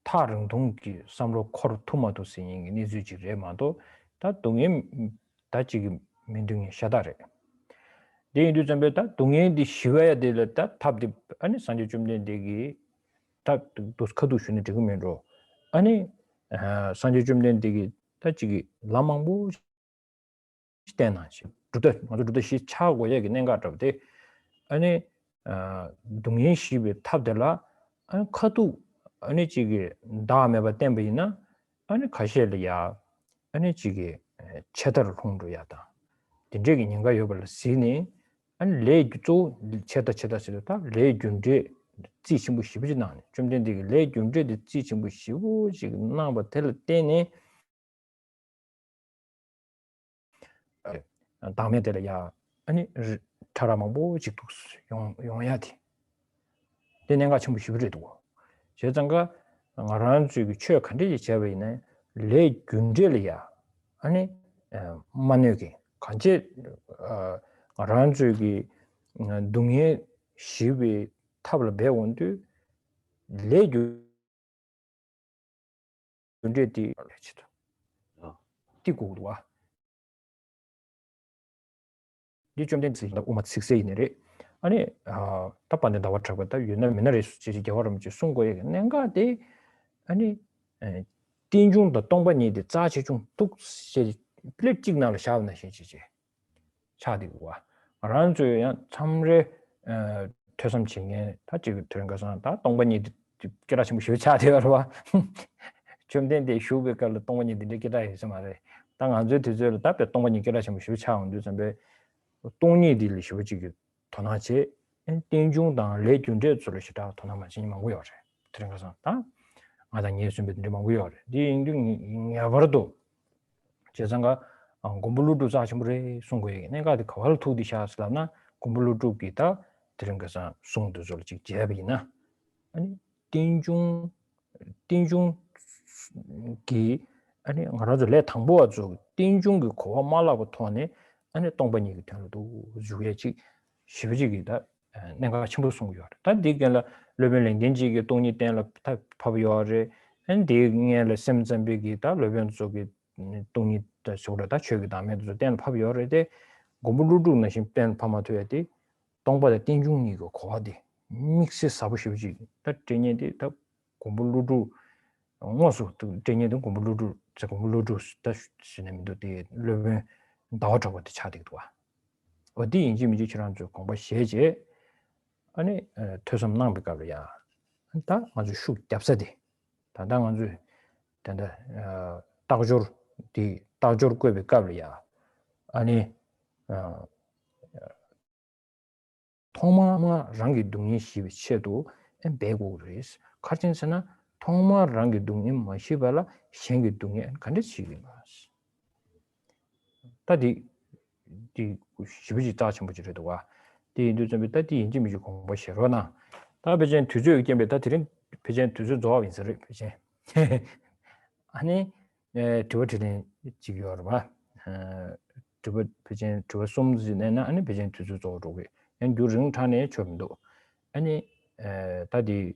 tarang dongki samlo kor tomato singing ni zuji re ma do da dungye da jigi mindungye shadare de indu jambe da dungye di shiwaya de da tabdi ani sanje jumne degi 다 dos khadu shune de menro ani sanje jumne degi da jigi lamangbu stenachi duda shi 차고 얘기 nenga 잡데 아니 동행 시비 탑들라 아니 카도 아니 지게 다음에 봐 땜베이나 아니 가실이야 아니 지게 체다를 홍도야다 딘적이 인가 요벌 시니 아니 레주조 체다다 레준데 지침부 시비지 나네 좀 된데 레준데 지침부 시부 지금 나버 텔 때네 다음에 되려야 아니 타라마보 직독스 용해야지 내가 전부 시비래도 제장가 나라는 주기 최 컨디지 제베네 레 균젤이야 아니 만여기 간제 나라는 주기 동해 시비 탑을 배운데 레 균제디 해치다 디고도와 리좀된지 오맛 식세이네래 아니 답반데 나와 잡았다 유나 미나리 수지 개월음 지 송고에 내가 데 아니 띵중도 동반이데 자치 중 독세 플립직나를 샤우나 시지지 차디고와 란주야 참레 퇴섬칭에 다 지금 들은 것은 다 동반이 깨라시면 쉬어 차대어와 좀 된데 휴베깔로 동반이들 깨라 해서 말해 당 안주 뒤절 답에 동반이 깨라시면 쉬어 차운데 전에 동리들 쉬어지기 도나지 띵중당 레준제 줄시다 도나만 신이만 고요래 들은 것은 다 아당 예수님들 망고요 띵중 야버도 제상가 공불루도 자심으로 송고에 내가 그 투디샤스라나 공불루도 기타 들은 것은 송도 줄지 제비나 아니 띵중 기 아니 알아서 내 당보가 주 띵중 그 고와 말라고 토네 아니 동반이 그때도 주게지 쉬어지기다 내가 친구 송고요 다 디게라 레벨링 딘지게 동이 때라 파비오레 엔디게라 셈점비기다 레벨 쪽에 동이 소라다 최고 다음에도 된 파비오레데 고물루루는 심pen 파마토야디 동바데 띵중이고 고하디 믹스 사부시지 다 제니디 다 고물루루 ngо수 제니도 고물루루 저 고물루루 다 시네미도 데 레벨 다워저고 차디도 와 어디 인지미지 지난 쪽 공부 시제 아니 퇴섬낭 비가리야 다 아주 슉 잡사디 단당 아주 단다 다고저 디 다고저 거 비가리야 아니 통마마 랑기 동이 시비체도 배고르스 카진스나 통마 랑기 동이 마시발라 셴기 동이 간데치기마스 다디 디 시비지 따침부지래도 와 디인도 좀 있다 디 인지미지 공부 싫어나 다 배전 두조 의견에 다 드린 배전 두조 조합 인서를 배전 아니 두어 드린 지겨워 봐 두어 배전 두어 솜지내나 아니 배전 두조 조로고 엔 두릉 탄에 좀도 아니 다디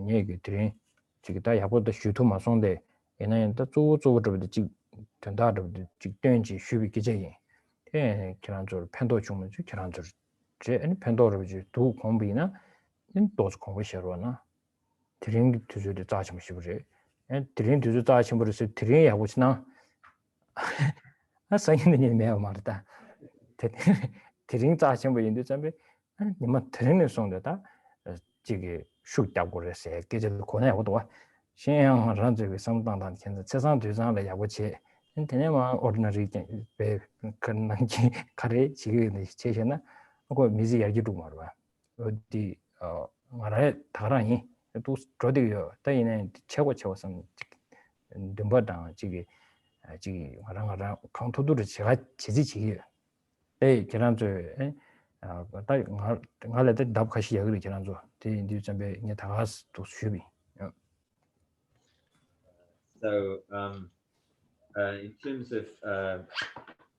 얘기 드린 지금 야보다 슈투 마송데 얘네한테 쪼쪼저부터 지 전다도 직된지 휴비 기재인 예 기란조 팬도 주면 주 기란조 제 아니 팬도를 두 공비나 인도스 공부 싫어나 드링 투주도 짜지 마시고래 예 드링 투주 짜지 버려서 드링 하고 지나 아 사이는 일 매우 말다 드링 짜지 버리는데 잠에 니만 드링을送的다 지게 슈다고 그랬어 계제도 권해고도 와 신양 란저가 상당한 현재 세상 대상을 야고치 인터넷만 ordinary 배 근난지 가래 지금 제시나 그 미지 얘기도 말아 어디 말에 다라니 또 저디요 따이네 최고 최고선 덤바당 지기 말랑 강토도를 제가 지지지 에 지난주 따이 말에 답가시 얘기를 지난주 뒤 좀에 이제 다가서 또 수비 So in terms of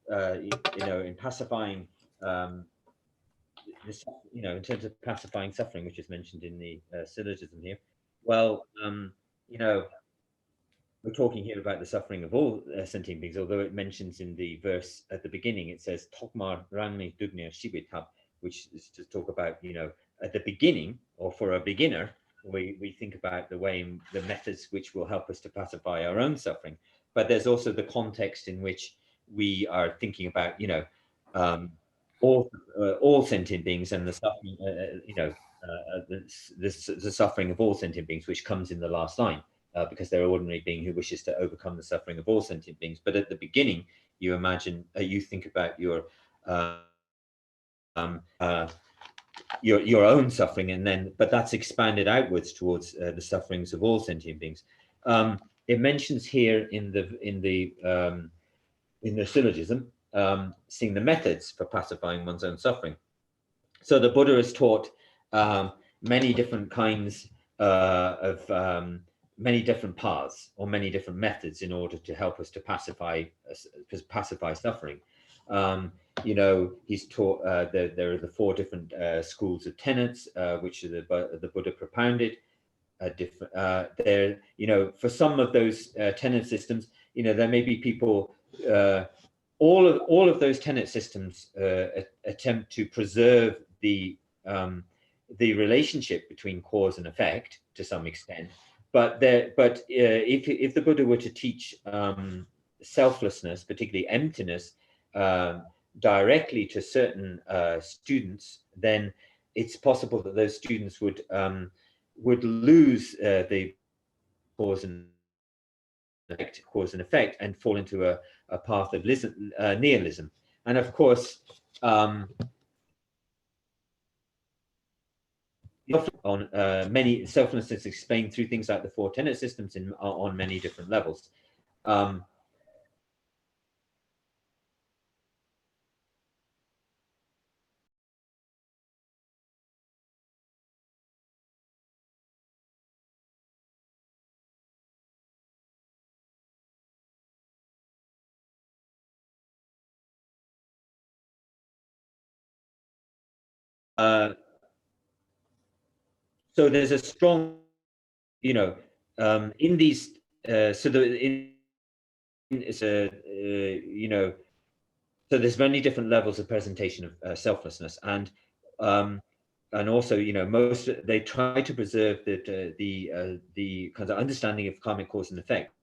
in pacifying this, in terms of pacifying suffering, which is mentioned in the syllogism here, well, we're talking here about the suffering of all sentient beings, although it mentions in the verse at the beginning, it says Tokmar Rangni Dugnia Shibitab, which is to talk about, at the beginning, or for a beginner, we think about the methods which will help us to pacify our own suffering. But there's also the context in which we are thinking about, all sentient beings and the suffering, the suffering of all sentient beings, which comes in the last line, because they're an ordinary being who wishes to overcome the suffering of all sentient beings. But at the beginning, you imagine, you think about your own suffering, but that's expanded outwards towards the sufferings of all sentient beings. It mentions here in the syllogism, seeing the methods for pacifying one's own suffering. So the Buddha has taught many different kinds of many different paths or many different methods in order to help us to pacify suffering. He's taught there are the 4 different schools of tenets which the Buddha propounded. For some of those tenet systems, there may be people all of those tenet systems attempt to preserve the relationship between cause and effect to some extent. But if the Buddha were to teach selflessness, particularly emptiness, directly to certain students, then it's possible that those students would lose the cause and effect and fall into a path of nihilism. And of course, on many selflessness explained through things like the four tenet systems on many different levels. So there's a strong, in these, so there's many different levels of presentation of selflessness, and also, they try to preserve the kind of understanding of karmic cause and effect.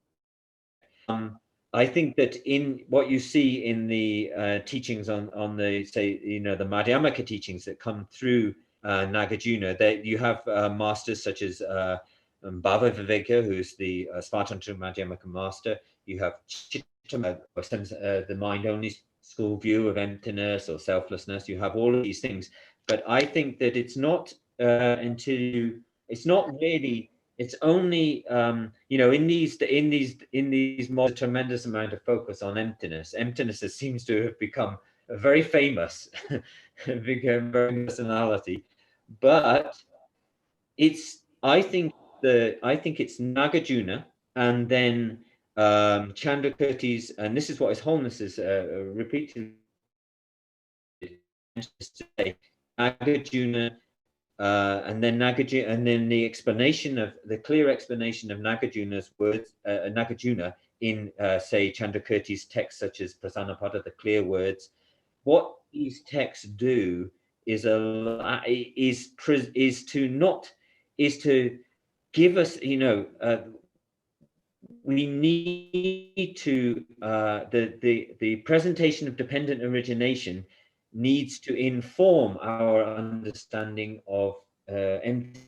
I think that in what you see in the teachings on the, say, the Madhyamaka teachings that come through Nagarjuna, that you have masters such as Bhava Viveka, who's the Svatantra Madhyamaka master. You have Chittama, the mind-only school view of emptiness or selflessness. You have all of these things, but I think that it's not it's only in these more tremendous amount of focus on emptiness. Emptiness seems to have become a very famous become very personality, but I think it's Nagarjuna and then Chandrakirti's, and this is what His Holiness is repeatedly say, Nagarjuna. And then the clear explanation of Nagarjuna's words, Nagarjuna in say Chandrakirti's texts such as Prasannapada, the clear words. What these texts do is to give us, we need to the presentation of dependent origination needs to inform our understanding of emptiness.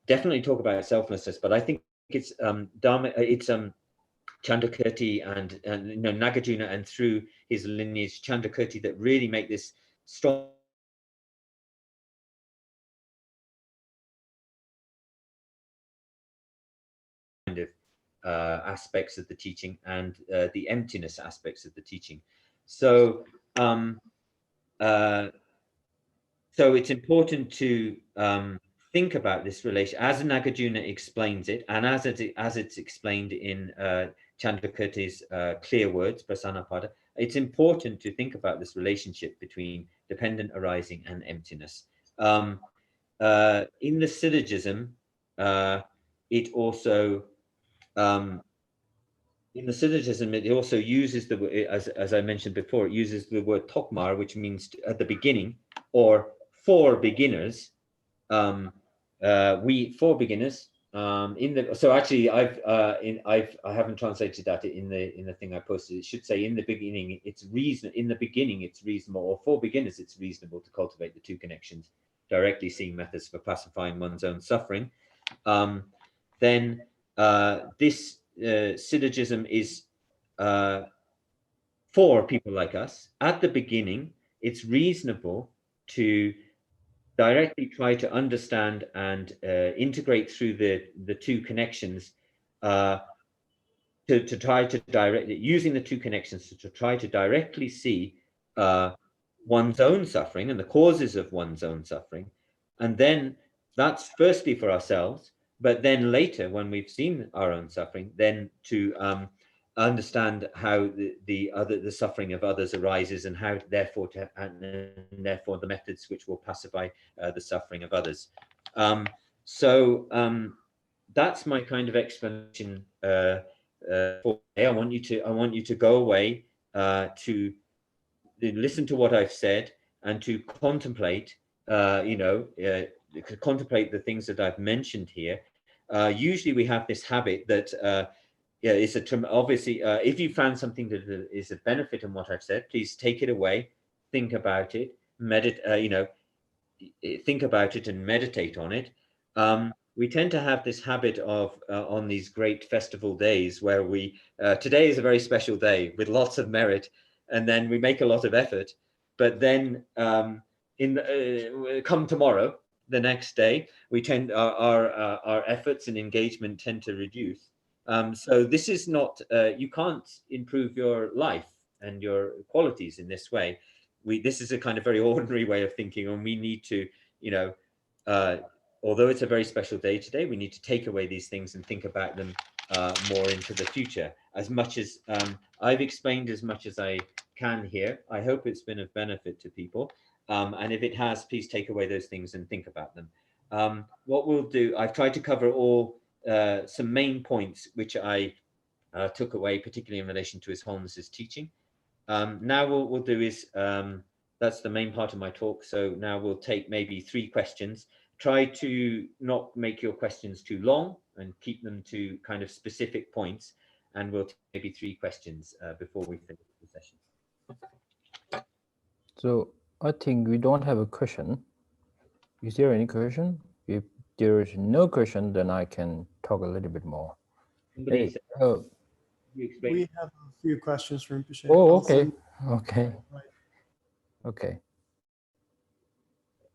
Definitely talk about selflessness, but I think it's Chandrakirti and Nagarjuna, and through his lineage Chandrakirti, that really make this strong kind of aspects of the teaching and the emptiness aspects of the teaching. So so it's important to think about this relation as Nagarjuna explains it, and as it's explained in Chandrakirti's clear words, Prasannapada. It's important to think about this relationship between dependent arising and emptiness. In the syllogism, it also uses as I mentioned before, it uses the word tokmar, which means at the beginning, or for beginners. For beginners. So actually, I haven't translated that in the thing I posted. It should say in the beginning it's reasonable, or for beginners it's reasonable to cultivate the two connections, directly seeing methods for pacifying one's own suffering. Then this syllogism is for people like us. At the beginning, it's reasonable to directly try to understand and integrate through the two connections, to try to using the two connections to try to directly see one's own suffering and the causes of one's own suffering. And then that's firstly for ourselves, but then later, when we've seen our own suffering, then to understand how the suffering of others arises, and how therefore the methods which will pacify the suffering of others. So that's my kind of explanation for today. I want you to go away to listen to what I've said and to contemplate, contemplate the things that I've mentioned here. Usually we have this habit that, it's obviously, if you found something that is a benefit in what I've said, please take it away, think about it, think about it and meditate on it. We tend to have this habit of on these great festival days where today is a very special day with lots of merit, and then we make a lot of effort, but then come tomorrow, the next day, we tend our efforts and engagement tend to reduce. So this is not, you can't improve your life and your qualities in this way. This is a kind of very ordinary way of thinking, and we need to, although it's a very special day today, we need to take away these things and think about them more into the future. As much as I've explained as much as I can here, I hope it's been of benefit to people. And if it has, please take away those things and think about them. What we'll do, I've tried to cover all some main points which I took away, particularly in relation to His Holiness's teaching. Now what we'll do is, that's the main part of my talk. So now we'll take maybe 3 questions. Try to not make your questions too long and keep them to kind of specific points. And we'll take maybe 3 questions before we finish the session. So I think we don't have a question. Is there any question? If there is no question, then I can talk a little bit more. Somebody said, you explain. We have a few questions from Rinpoche. Oh, okay. Okay. Right. Okay.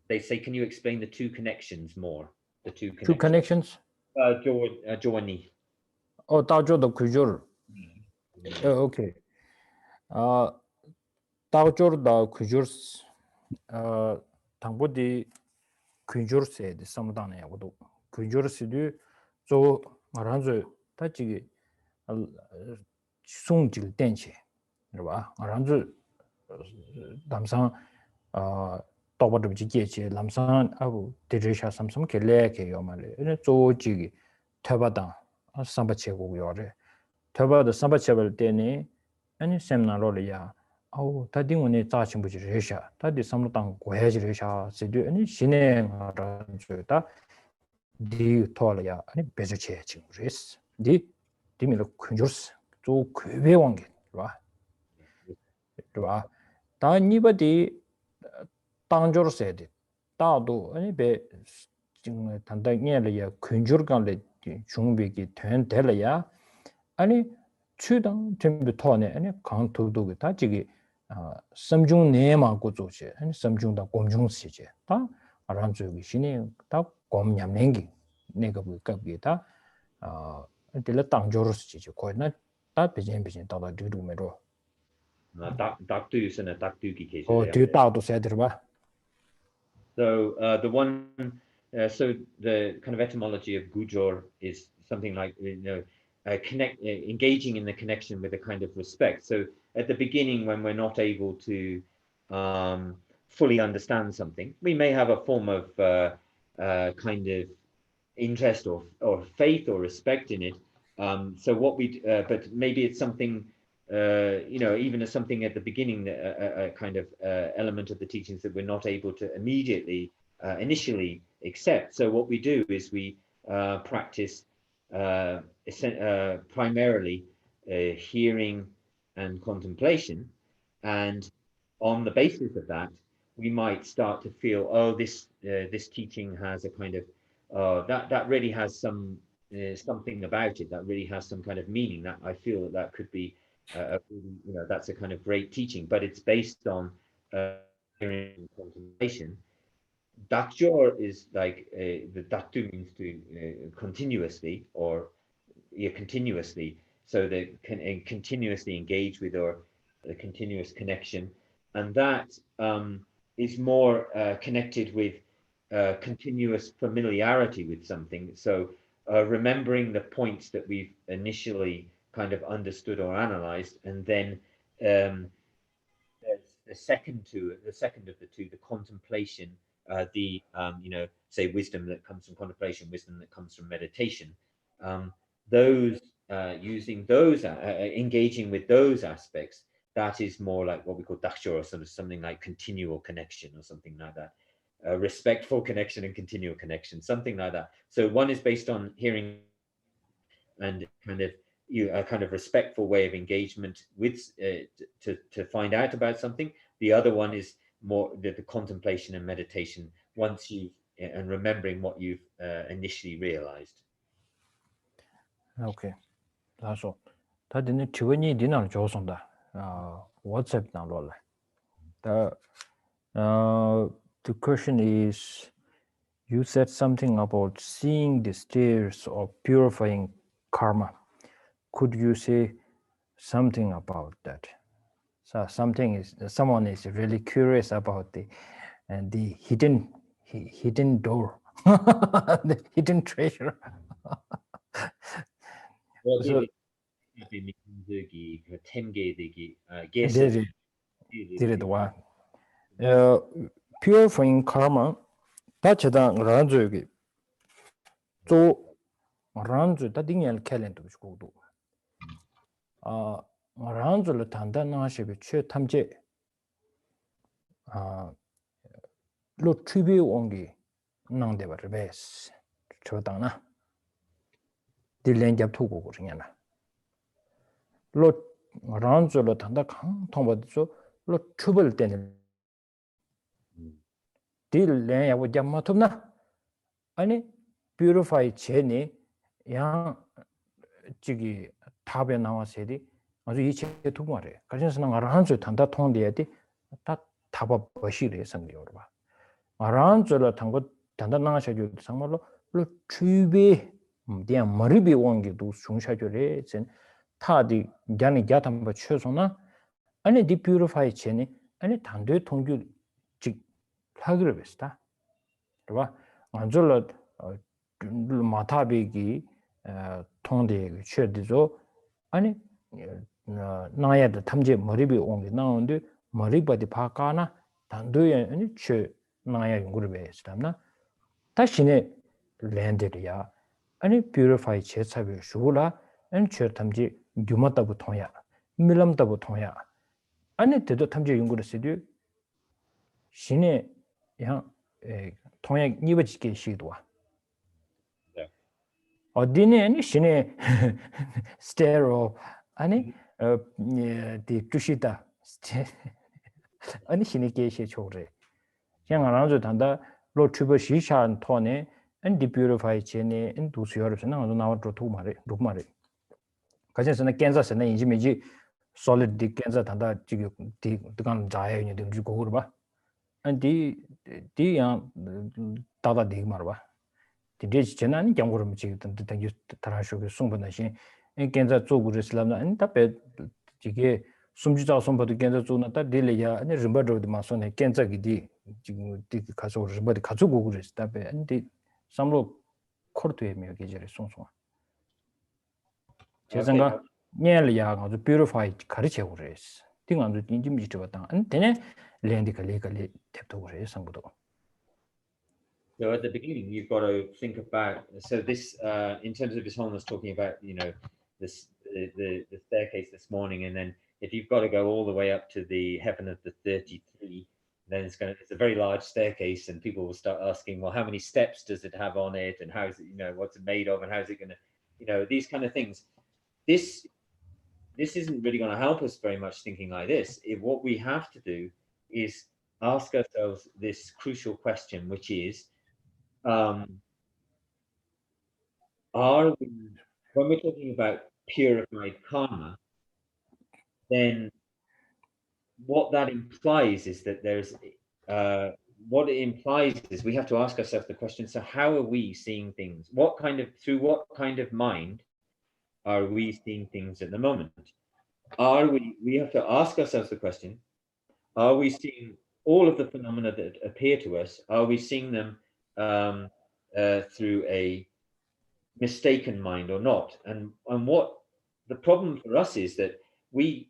They say, can you explain the 2 connections more? The 2 connections. 2 connections? Joani. Oh, Taojo Kujur. Okay. Taojo da Kujur Tangbodi Kujur said Samadana Yagudu. Kujur Sidu, so Maranzo Tachi Sungil Denche. Maranzo Damsan Toba Jichi, Lamsan Abu Dirisha Samsum Keleke Yomale, and Zoji Tabadan, Sambache Yore. Taba the Sambachable Dene, and Seminalolia. Oh, Tadimone touching with Risha, that is something Guajirisha, Sidu, and Shine Ranzuta, the Tolia, and better changing race. The Dimilo Kunjus to Kubewangi, right? Anybody Tanjor said it. Tado, any be Tandagia, Kunjurgan, Jumbiki, Ten Delia, any Chudang Timbutone, any count to do with Tajigi, some Jung Nema Gozoche, and some Jung da Gomjung Sije, Ta, around Zugishini, Ta Gomyam Nengi, Negabu Gabita, until a Tanjor Sije, quite not that Pigeon Tala do Mero. Oh, do to said So the one, so the kind of etymology of Gujor is something like, engaging in the connection with a kind of respect. So at the beginning, when we're not able to fully understand something, we may have a form of kind of interest or faith or respect in it. So what but maybe it's something, even as something at the beginning, a kind of element of the teachings that we're not able to initially accept. So what we do is we practice primarily hearing and contemplation, and on the basis of that, we might start to feel, oh, this teaching has a kind of that really has some something about it that really has some kind of meaning. That I feel that could be that's a kind of great teaching, but it's based on hearing and contemplation. Dakjor is like the datu means to continuously or continuously, so they can continuously engage with or the continuous connection, and that is more connected with continuous familiarity with something. So remembering the points that we've initially kind of understood or analyzed, and then there's the second of the 2, the contemplation say wisdom that comes from contemplation, wisdom that comes from meditation, those using those, engaging with those aspects, that is more like what we call daksho, or sort of something like continual connection or something like that. Respectful connection and continual connection, something like that. So one is based on hearing and a kind of respectful way of engagement with to find out about something. The other one is more the contemplation and meditation once you've and remembering what you've initially realized. Okay, that's all. That didn't chivani dinner josonda. WhatsApp download. The question is, you said something about seeing the stairs of purifying karma. Could you say something about that? So someone is really curious about the hidden door, the hidden treasure. So, purifying karma, tachadang ranzogi, so ranzo tadingyal calendar which go do. ranzo tanda nashibi che tamje lo tribi ongi nangdeba rebes chodangna dillenjab thugo goringana lo ranzo lo tanda khang thongba lo trubal ten dillen yabu jamma thumna 아니 purify 제니 양 지기 탑에 나와서디 아주 이체 두고래 그래서 나가 한줄 단다 통돼야지 다 답아 버시래 성리로 봐 아란줄로 tango 단다 나셔주 정말로 로 추비 대한 머리비 원기도 중샤줄에 전 타디 간이 갸탐 버 최소나 아니 디 purify 제니 아니 단도 통주 즉 하기로 했다 봐 안줄로 마타비기 통대 최대죠 아니 나야도 탐제 머리비 온게 나오는데 머리바디 파카나 단도에 아니 최 나야 연구를 했다나 다시네 랜드리아 아니 퓨리파이 제차비 슈라 아니 최 탐제 규마다부 통야 밀람다부 통야 아니 대도 탐제 연구를 쓰디 신의 양 통역 니버지게 시도와 어디네 아니 신의 스테로 아니 디 투시다 아니 신의 계시 초래 그냥 알아서 단다 로트버 시샤한 톤에 앤디 퓨리파이 제네 앤 두스여서 나도 나와도 두 말이 두 말이 가져서는 캔서스는 인지미지 solid 디 캔서 단다 지금 디 그간 자야니 등 주고 그러 봐 앤디 디야 다다 디 말아 봐 디지 전환 경고를 지금 던던 타라쇼게 송번다신 겐자 쪽으로 슬람나 안답에 이게 숨지자 손버도 겐자 쪽나다 딜이야 아니 림버도도 마선에 겐자기디 지금 디 가서 림버도 가지고 그랬다베 안디 삼로 코르트에 메게제를 송송 제생가 녀리야 가지고 purify 가르쳐 그랬어 띵안도 인지미지 들었다 안 되네 랜디칼리칼리 탭도 그래 상부도. So at the beginning, you've got to think about. So this, in terms of His Holiness talking about, this the staircase this morning, and then if you've got to go all the way up to the heaven of the 33, then it's a very large staircase, and people will start asking, well, how many steps does it have on it, and how is it, what's it made of, and how is it going to, these kind of things. This isn't really going to help us very much thinking like this. What we have to do is ask ourselves this crucial question, which is, are we, when we're talking about purified karma, then what that implies is that there's what it implies is we have to ask ourselves the question, so how are we seeing things? Through what kind of mind are we seeing things at the moment? We have to ask ourselves the question, are we seeing all of the phenomena that appear to us, are we seeing them through a mistaken mind or not? And what the problem for us is that we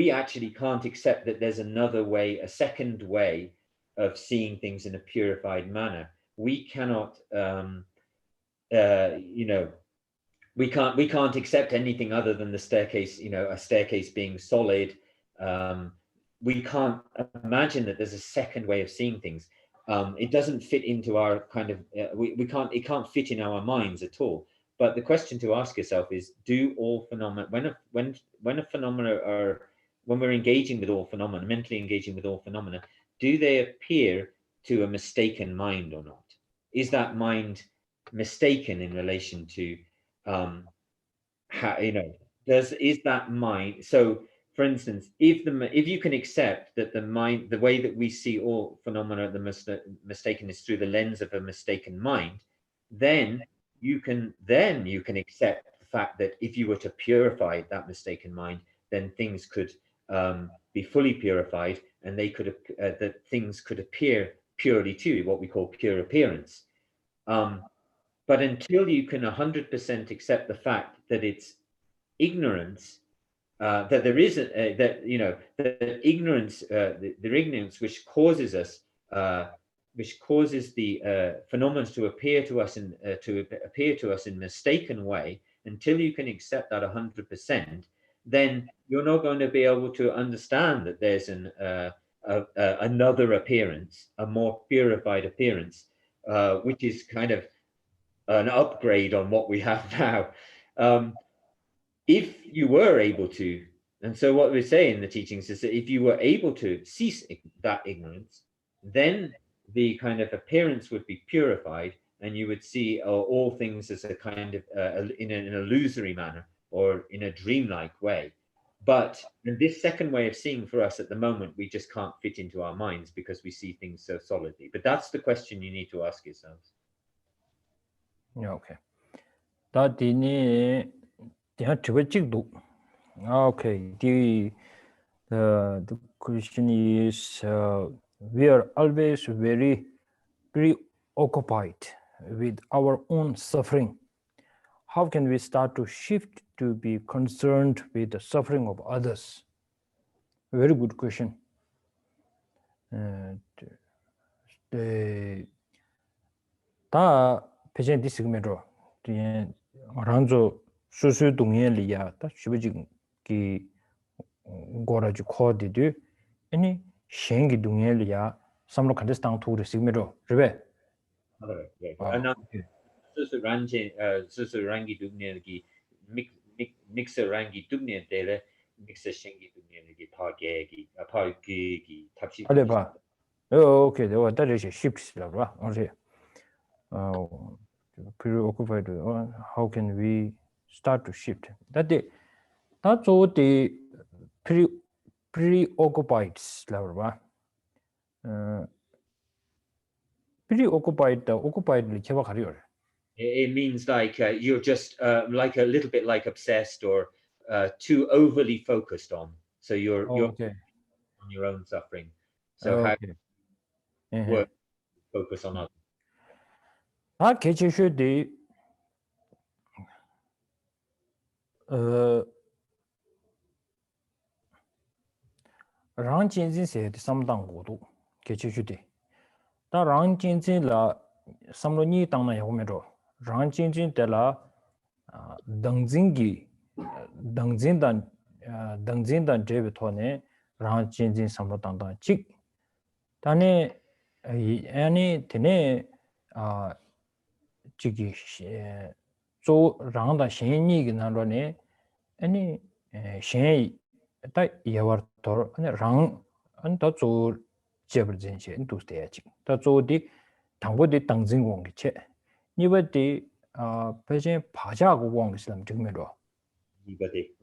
actually can't accept that there's another way, a second way of seeing things in a purified manner. We cannot, we can't accept anything other than the staircase, a staircase being solid. We can't imagine that there's a second way of seeing things. It doesn't fit into our kind of, it can't fit in our minds at all. But the question to ask yourself is, do all phenomena, when we're engaging with all phenomena, mentally engaging with all phenomena, do they appear to a mistaken mind or not? Is that mind mistaken in relation to is that mind? So for instance, if you can accept that the way that we see all phenomena, the mistaken is through the lens of a mistaken mind, then you can accept the fact that if you were to purify that mistaken mind, then things could be fully purified, and that things could appear purely to what we call pure appearance. But until you can 100% accept the fact that it's ignorance, that there is that ignorance, the ignorance which causes us, which causes the phenomena to appear to us in mistaken way, until you can accept that 100%, then you're not going to be able to understand that there's another appearance, a more purified appearance, which is kind of an upgrade on what we have now. If you were able to, and so what we say in the teachings is that if you were able to cease that ignorance, then the kind of appearance would be purified, and you would see all things as a kind of in an illusory manner or in a dreamlike way. But in this second way of seeing for us at the moment, we just can't fit into our minds because we see things so solidly. But that's the question you need to ask yourselves. Okay. That the okay. The question is, we are always very preoccupied with our own suffering. How can we start to shift to be concerned with the suffering of others? Very good question. 다 패션 디스그메로 ranzo susu dungye liya ta shibuji ki goraji khodidu ani shengi dungye liya samlo khandes tang thu sigmero ribe susu rangi dungye ki mixa rangi dungye dele mixa shengi dungye ki pa ki tapshi aleba okay they were that is ships la okay preoccupied how can we start to shift that's all the preoccupied la preoccupied occupied it means like you're just like a little bit like obsessed or too overly focused on, so you're okay on your own suffering, so how work focus on others. 개체슈디 랑진진세 삼당고도 개체슈디 다 랑진진라 삼로니 당나 야고메로 랑진진 때라 당진단 제베토네 랑진진 삼로 당당 직 다네 아니 되네 지기 조 랑다 신이 나로네 아니 신이 다 예와터 아니 랑 안다 조 제버진시 인도스테야지 다 조디 당보디 당진공기체 니버디 배제 바자고 공기슬람 증명로 이거디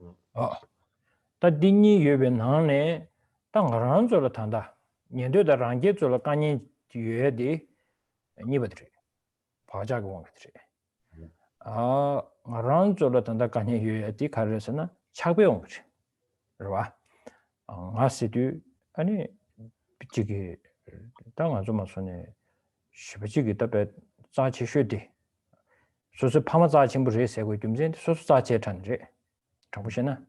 다 딩니 예변하네 땅가란 줄을 탄다 년도다 랑게 줄을 까니 뒤에디 니버들 바자고 공기들 가란 줄을 탄다 까니 예디 가르스나 착배용 거지 그러봐 아시도 아니 비치기 땅아 좀 손에 시비지기 답에 자치셔디 소소 파마자친부에 세고 좀전 소소자체 전제 정보시나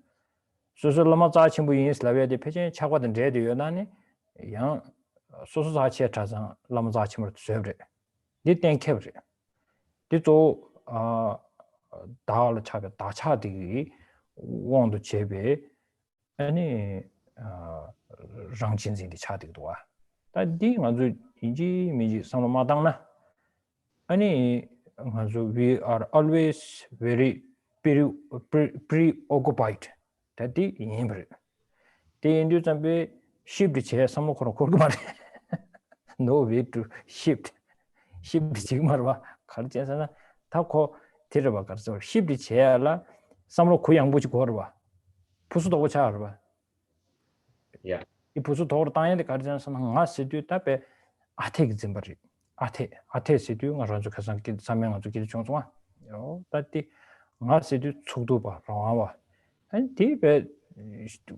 소소라마자친부 인슬라베디 패제 차과된 제도요나니 양 소소자체 자상 람자치머 쇠브레 디 땡케브레 디조 다알 차베 다차디 원도 제베 아니 랑진진디 차디도와 다디 맞아 인지 미지 상마당나 아니 맞아 we are always very preoccupied 다디 임브레 디 인도 잠베 shift 제 삼목으로 그렇게 말해 no way to shift 지금 말봐 가르쳐서는 다고 데려봐 가르쳐 shift 제야라 삼로 고양부지 걸어봐 부수도 오차 알아봐 Yeah. 이 부수 도로 땅에 가르쳐서는 나 시도 답에 아테기 짐버리 아테 시도 나 런주 가상 기 사명 아주 기 중중아 요 다티 나 시도 축도 봐 라와 한 디베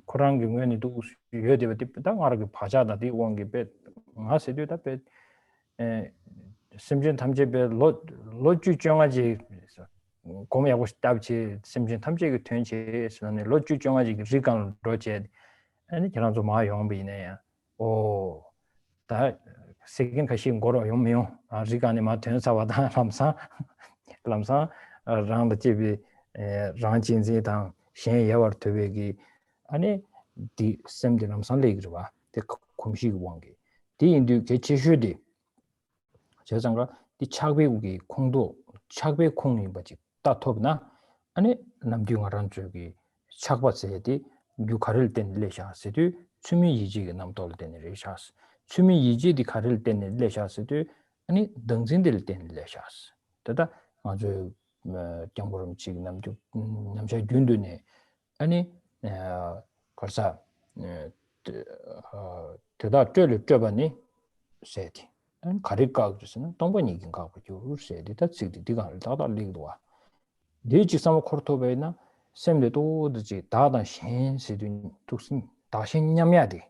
코랑 경우에는 또 여대베 디다 알아게 바자다 디 원기베 나 시도 답에 심진 탐제베 로주 정하지 고민하고 싶다지 심진 탐제가 된지에서는 로주 정하지 리간 로제 아니 그런 좀 많이 용비네야 오다 세긴 같이 거로 용미요 아 리간에 마 된사와다 람사 랑의 집이 랑진지당 신예월 되기 아니 디 샘디 람산 레그와 데 공식 원기 디 인도 개체슈디 저장가 이 착배국이 콩도 착배 콩이 뭐지 따톱나 아니 남중아란 쪽이 착받세디 뉴카를 땐 레샤스디 추미 이지가 남돌 땐 레샤스 추미 이지디 카를 땐 레샤스디 아니 등진들 땐 레샤스 다다 아주 경보름 지 남주 남자 윤도네 아니 거사 대다 쩔을 쪄바니 세티 가릴까 그래서는 동번이 이긴 가고 요르세 데이터 지디가 다다 리그도와 네지 삼 코르토베나 셈데도 드지 다다 신세든 tuksin 다신냠야디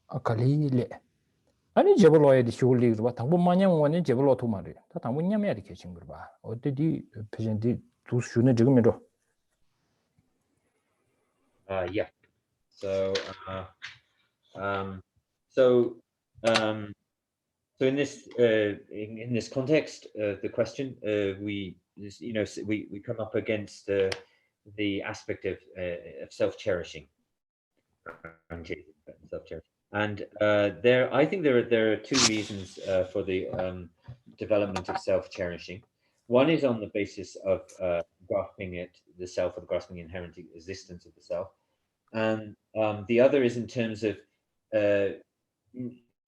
아칼리레 아니 제벌로에디 쇼리그도 당분 마냥 원에 제벌로 도마리 다 당분 냠야디 계신 거 봐. 어디디 페젠디 두슈네 지금이로 Yeah. So so in this context, the question we come up against the aspect of self-cherishing, and I think there are two reasons for the development of self-cherishing. One is on the basis of grasping the self, or grasping inherent existence of the self, and the other is in terms of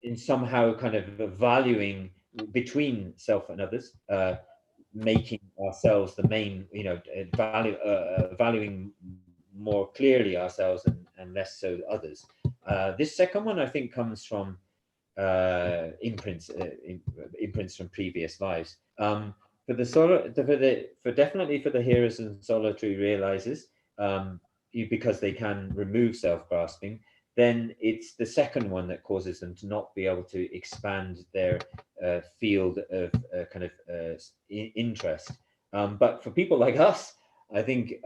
in somehow kind of valuing between self and others, making ourselves the main, valuing more clearly ourselves and less so others. This second one, I think, comes from imprints from previous lives. Definitely for the hearers and solitary realizers, because they can remove self-grasping, then it's the second one that causes them to not be able to expand their field of interest. But for people like us, I think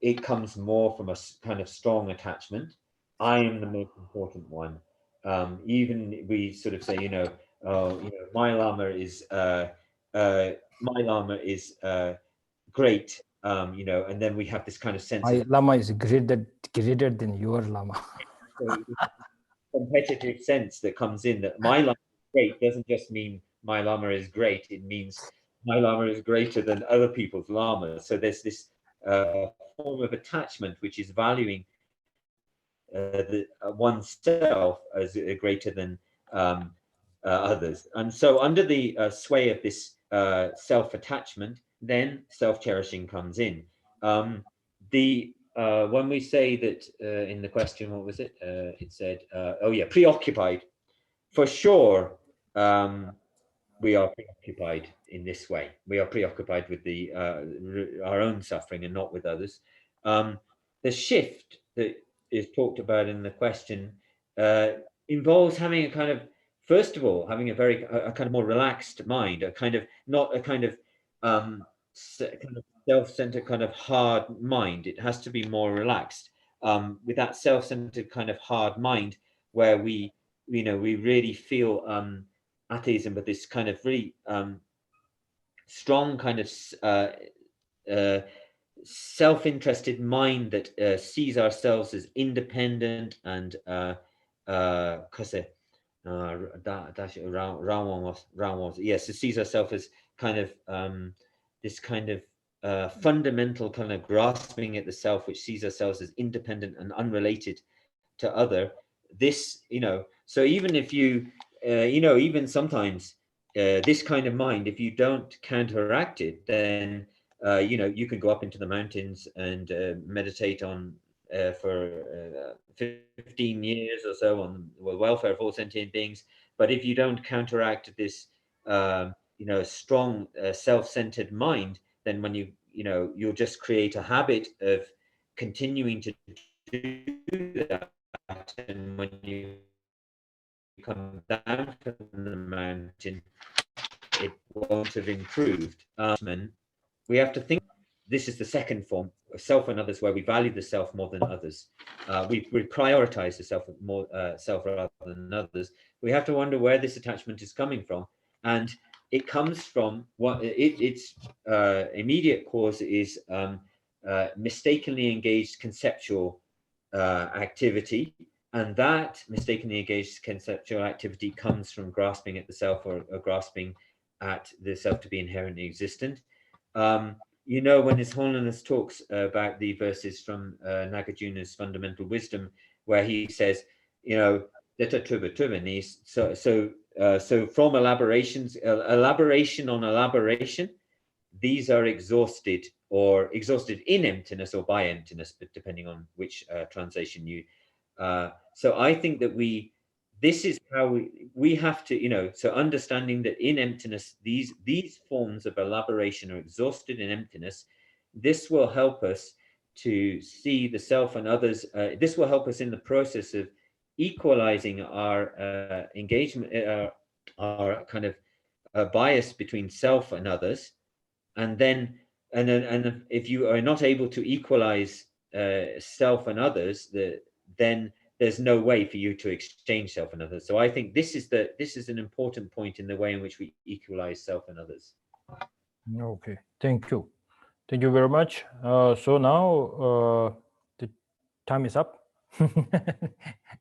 it comes more from a kind of strong attachment. I am the most important one. Even we sort of say, my Lama is great, and then we have this kind of sense my of Lama is greater than your Lama. Competitive sense that comes in, that my Lama is great doesn't just mean my Lama is great, it means my Lama is greater than other people's Lamas. So there's this form of attachment which is valuing oneself as greater than others. And so under the sway of this self-attachment, then self-cherishing comes in. When we say that in the question, what was it? It said, preoccupied. For sure, we are preoccupied in this way. We are preoccupied with our own suffering and not with others. The shift that is talked about in the question involves having a kind of, first of all, having a kind of more relaxed mind, not a kind of self-centered kind of hard mind. It has to be more relaxed. With that self-centered kind of hard mind, where we we really feel atheism, but this kind of really strong kind of self-interested mind that sees ourselves as independent and yes, it sees ourselves as kind of this kind of fundamental kind of grasping at the self, which sees ourselves as independent and unrelated to other. This, so even if you, even sometimes this kind of mind, if you don't counteract it, then you can go up into the mountains and meditate on for 15 years or so on the welfare of all sentient beings. But if you don't counteract this, strong self-centered mind, then when you'll just create a habit of continuing to do that. And when you come down from the mountain, it won't have improved. We have to think this is the second form of self and others, where we value the self more than others. We prioritize the self more self rather than others. We have to wonder where this attachment is coming from, and it comes from what its immediate cause is mistakenly engaged conceptual activity. And that mistakenly engaged conceptual activity comes from grasping at the self, or grasping at the self to be inherently existent. When His Holiness talks about the verses from Nagarjuna's Fundamental Wisdom, where he says, so from elaboration on elaboration, these are exhausted, or exhausted in emptiness, or by emptiness, but depending on which translation you. So I think that this is how we have to, so understanding that in emptiness, these forms of elaboration are exhausted in emptiness. This will help us to see the self and others. This will help us in the process of equalizing our engagement, our kind of bias between self and others. And then if you are not able to equalize self and others, then there's no way for you to exchange self and others. So I think this is an important point in the way in which we equalize self and others. Okay, thank you very much. So now the time is up.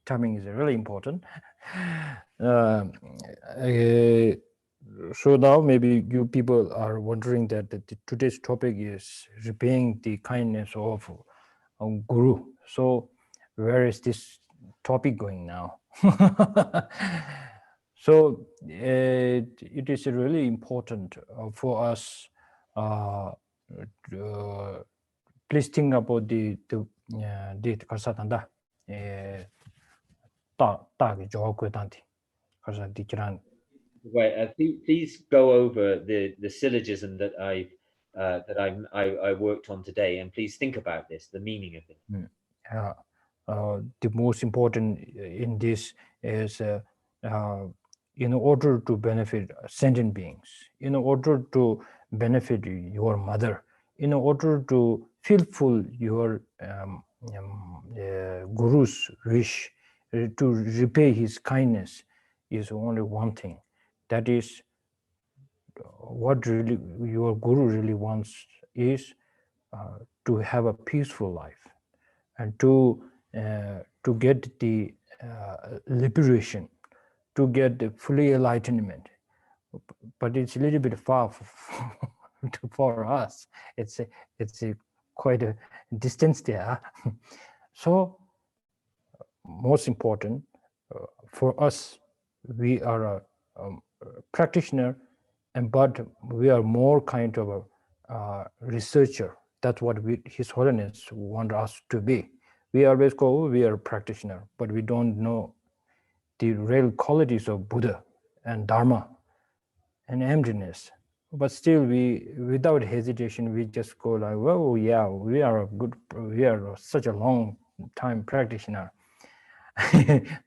Timing is really important. So now maybe you people are wondering that today's topic is repaying the kindness of Guru. So where is this topic going now? So it is really important for us. Please think about the kasatanda. Wait, please go over the syllogism that I worked on today, and please think about this, the meaning of it. The most important in this is in order to benefit sentient beings, in order to benefit your mother, in order to fulfill your guru's wish to repay his kindness, is only one thing. That is what really your guru really wants is to have a peaceful life and to get the liberation, to get the fully enlightenment. But it's a little bit far for us. It's quite a distance there. So most important for us, we are a practitioner, but we are more kind of a researcher. That's what His Holiness wants us to be. We always go, we are a practitioner, but we don't know the real qualities of Buddha and Dharma and emptiness. But still, without hesitation, we just go like, well, yeah, we are such a long time practitioner.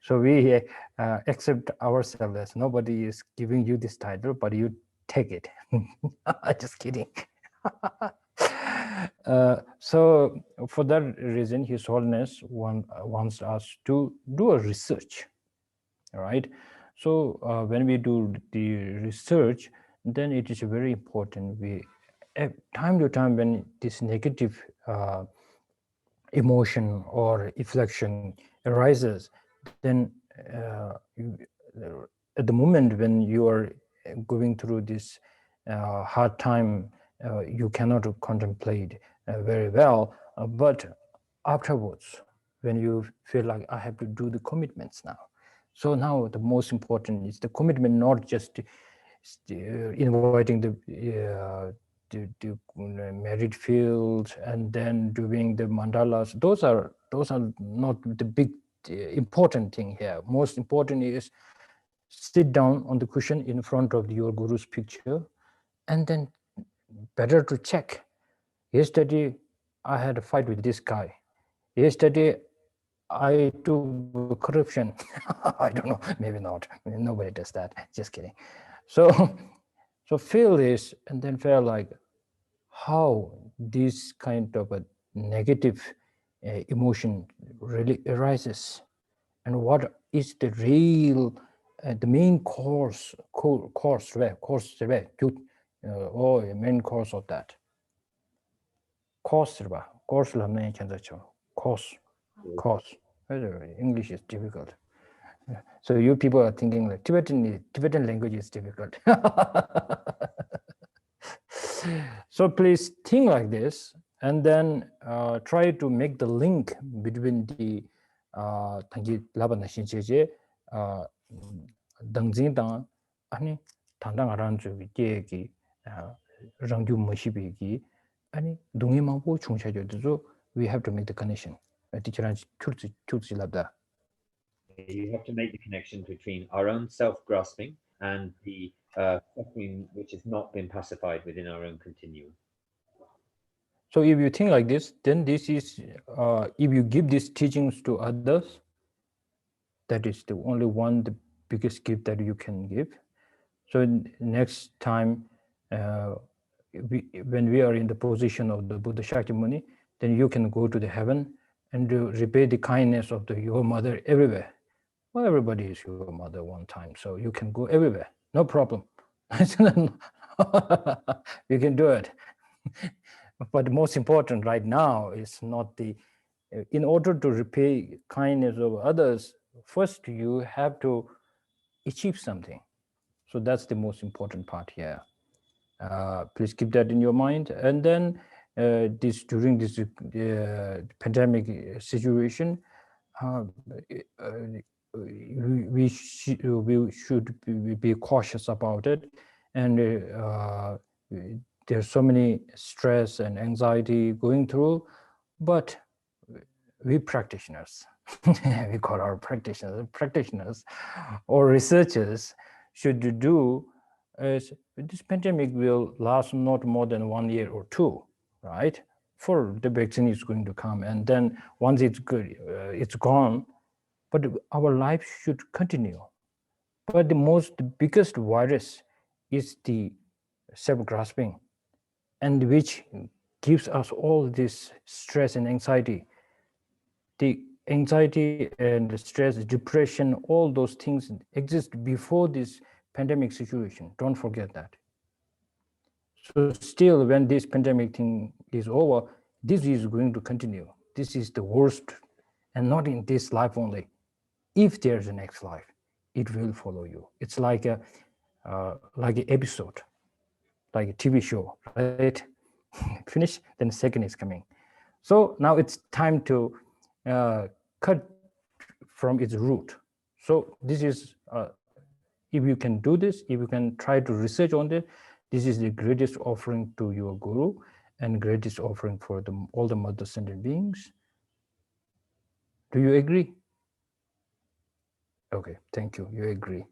So we accept ourselves as nobody is giving you this title, but you take it. Just kidding. So for that reason, His Holiness wants us to do a research. all right? So when we do the research, then it is very important. We time to time when this negative emotion or inflection arises, then at the moment when you are going through this hard time, you cannot contemplate very well, but afterwards, when you feel like I have to do the commitments now. So now the most important is the commitment, not just inviting the merit fields and then doing the mandalas. Those are not the big important thing here. Most important is sit down on the cushion in front of your guru's picture, and then better to check. Yesterday I had a fight with this guy. Yesterday I took corruption. I don't know, maybe not. Nobody does that. Just kidding. So so feel this and then feel like how this kind of a negative emotion really arises, and what is the real the main main cause of that. Cause cause. English is difficult. So you people are thinking like Tibetan language is difficult. So please think like this, and then try to make the link between the tangi labana shincheje dangjin dang ani tandang aran ju ge gi rangju moshi gi ani dungi mangpo chungcha jo, we have to make the connection. Teacher churchi labda. You have to make the connection between our own self-grasping and the suffering which has not been pacified within our own continuum. So if you think like this, then this is, if you give these teachings to others, that is the only one, the biggest gift that you can give. So next time, when we are in the position of the Buddha Shakyamuni, then you can go to the heaven and repay the kindness of your mother everywhere. Well, everybody is your mother one time, so you can go everywhere, no problem. You can do it. But the most important right now is not the, in order to repay kindness of others, first you have to achieve something. So that's the most important part here. Please keep that in your mind. And then during this pandemic situation, we should be cautious about it. And there's so many stress and anxiety going through, but we practitioners, we call our practitioners or researchers should do is this pandemic will last not more than 1 year or two, right? For the vaccine is going to come, and then once it's good, it's gone, but our life should continue. But the biggest virus is the self-grasping, and which gives us all this stress and anxiety. The anxiety and the stress, depression, all those things exist before this pandemic situation. Don't forget that. So still, when this pandemic thing is over, this is going to continue. This is the worst, and not in this life only. If there's a next life, it will follow you. It's like an episode, like a TV show, right? Finish, then second is coming. So now it's time to cut from its root. So this is, if you can do this, if you can try to research on it, this is the greatest offering to your guru and greatest offering for all the mother-centered beings. Do you agree? Okay, thank you. You agree.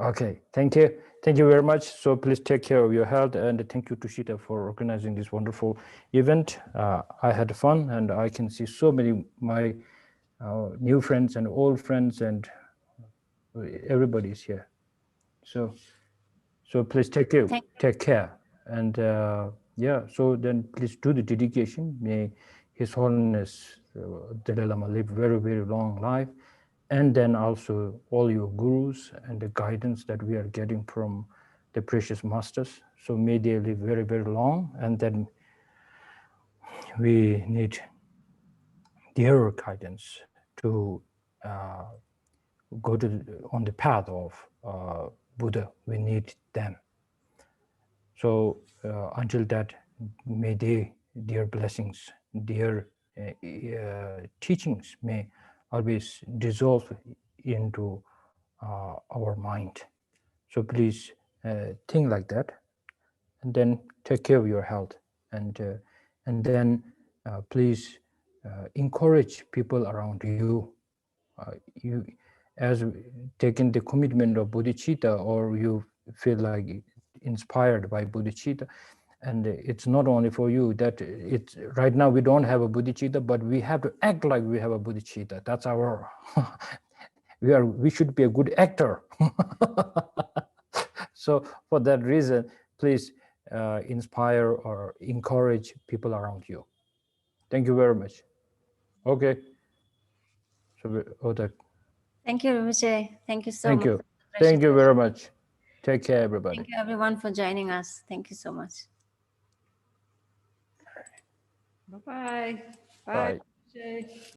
Okay, thank you. Thank you very much. So please take care of your health, and thank you to Shita for organizing this wonderful event. I had fun, and I can see so many my new friends and old friends, and everybody's here. So please take care. And yeah, so then please do the dedication. May His Holiness Dalai Lama live very, very long life. and then also all your gurus and the guidance that we are getting from the precious masters. So may they live very, very long, and then we need their guidance to go on the path of Buddha. We need them. So until that, may their blessings, their teachings may always dissolve into our mind. So please think like that, and then take care of your health, and then please encourage people around you. You, as taking the commitment of bodhicitta, or you feel like inspired by bodhicitta, and it's not only for you that it's right now we don't have a bodhicitta, but we have to act like we have a bodhicitta. That's our we should be a good actor. So for that reason, please inspire or encourage people around you. Thank you very much. Okay. So Oda, Thank you, Rinpoche. Thank you so thank much. you. Thank you very much. Take care, everybody. Thank you, everyone, for joining us. Thank you so much. Bye-bye. Bye. Bye.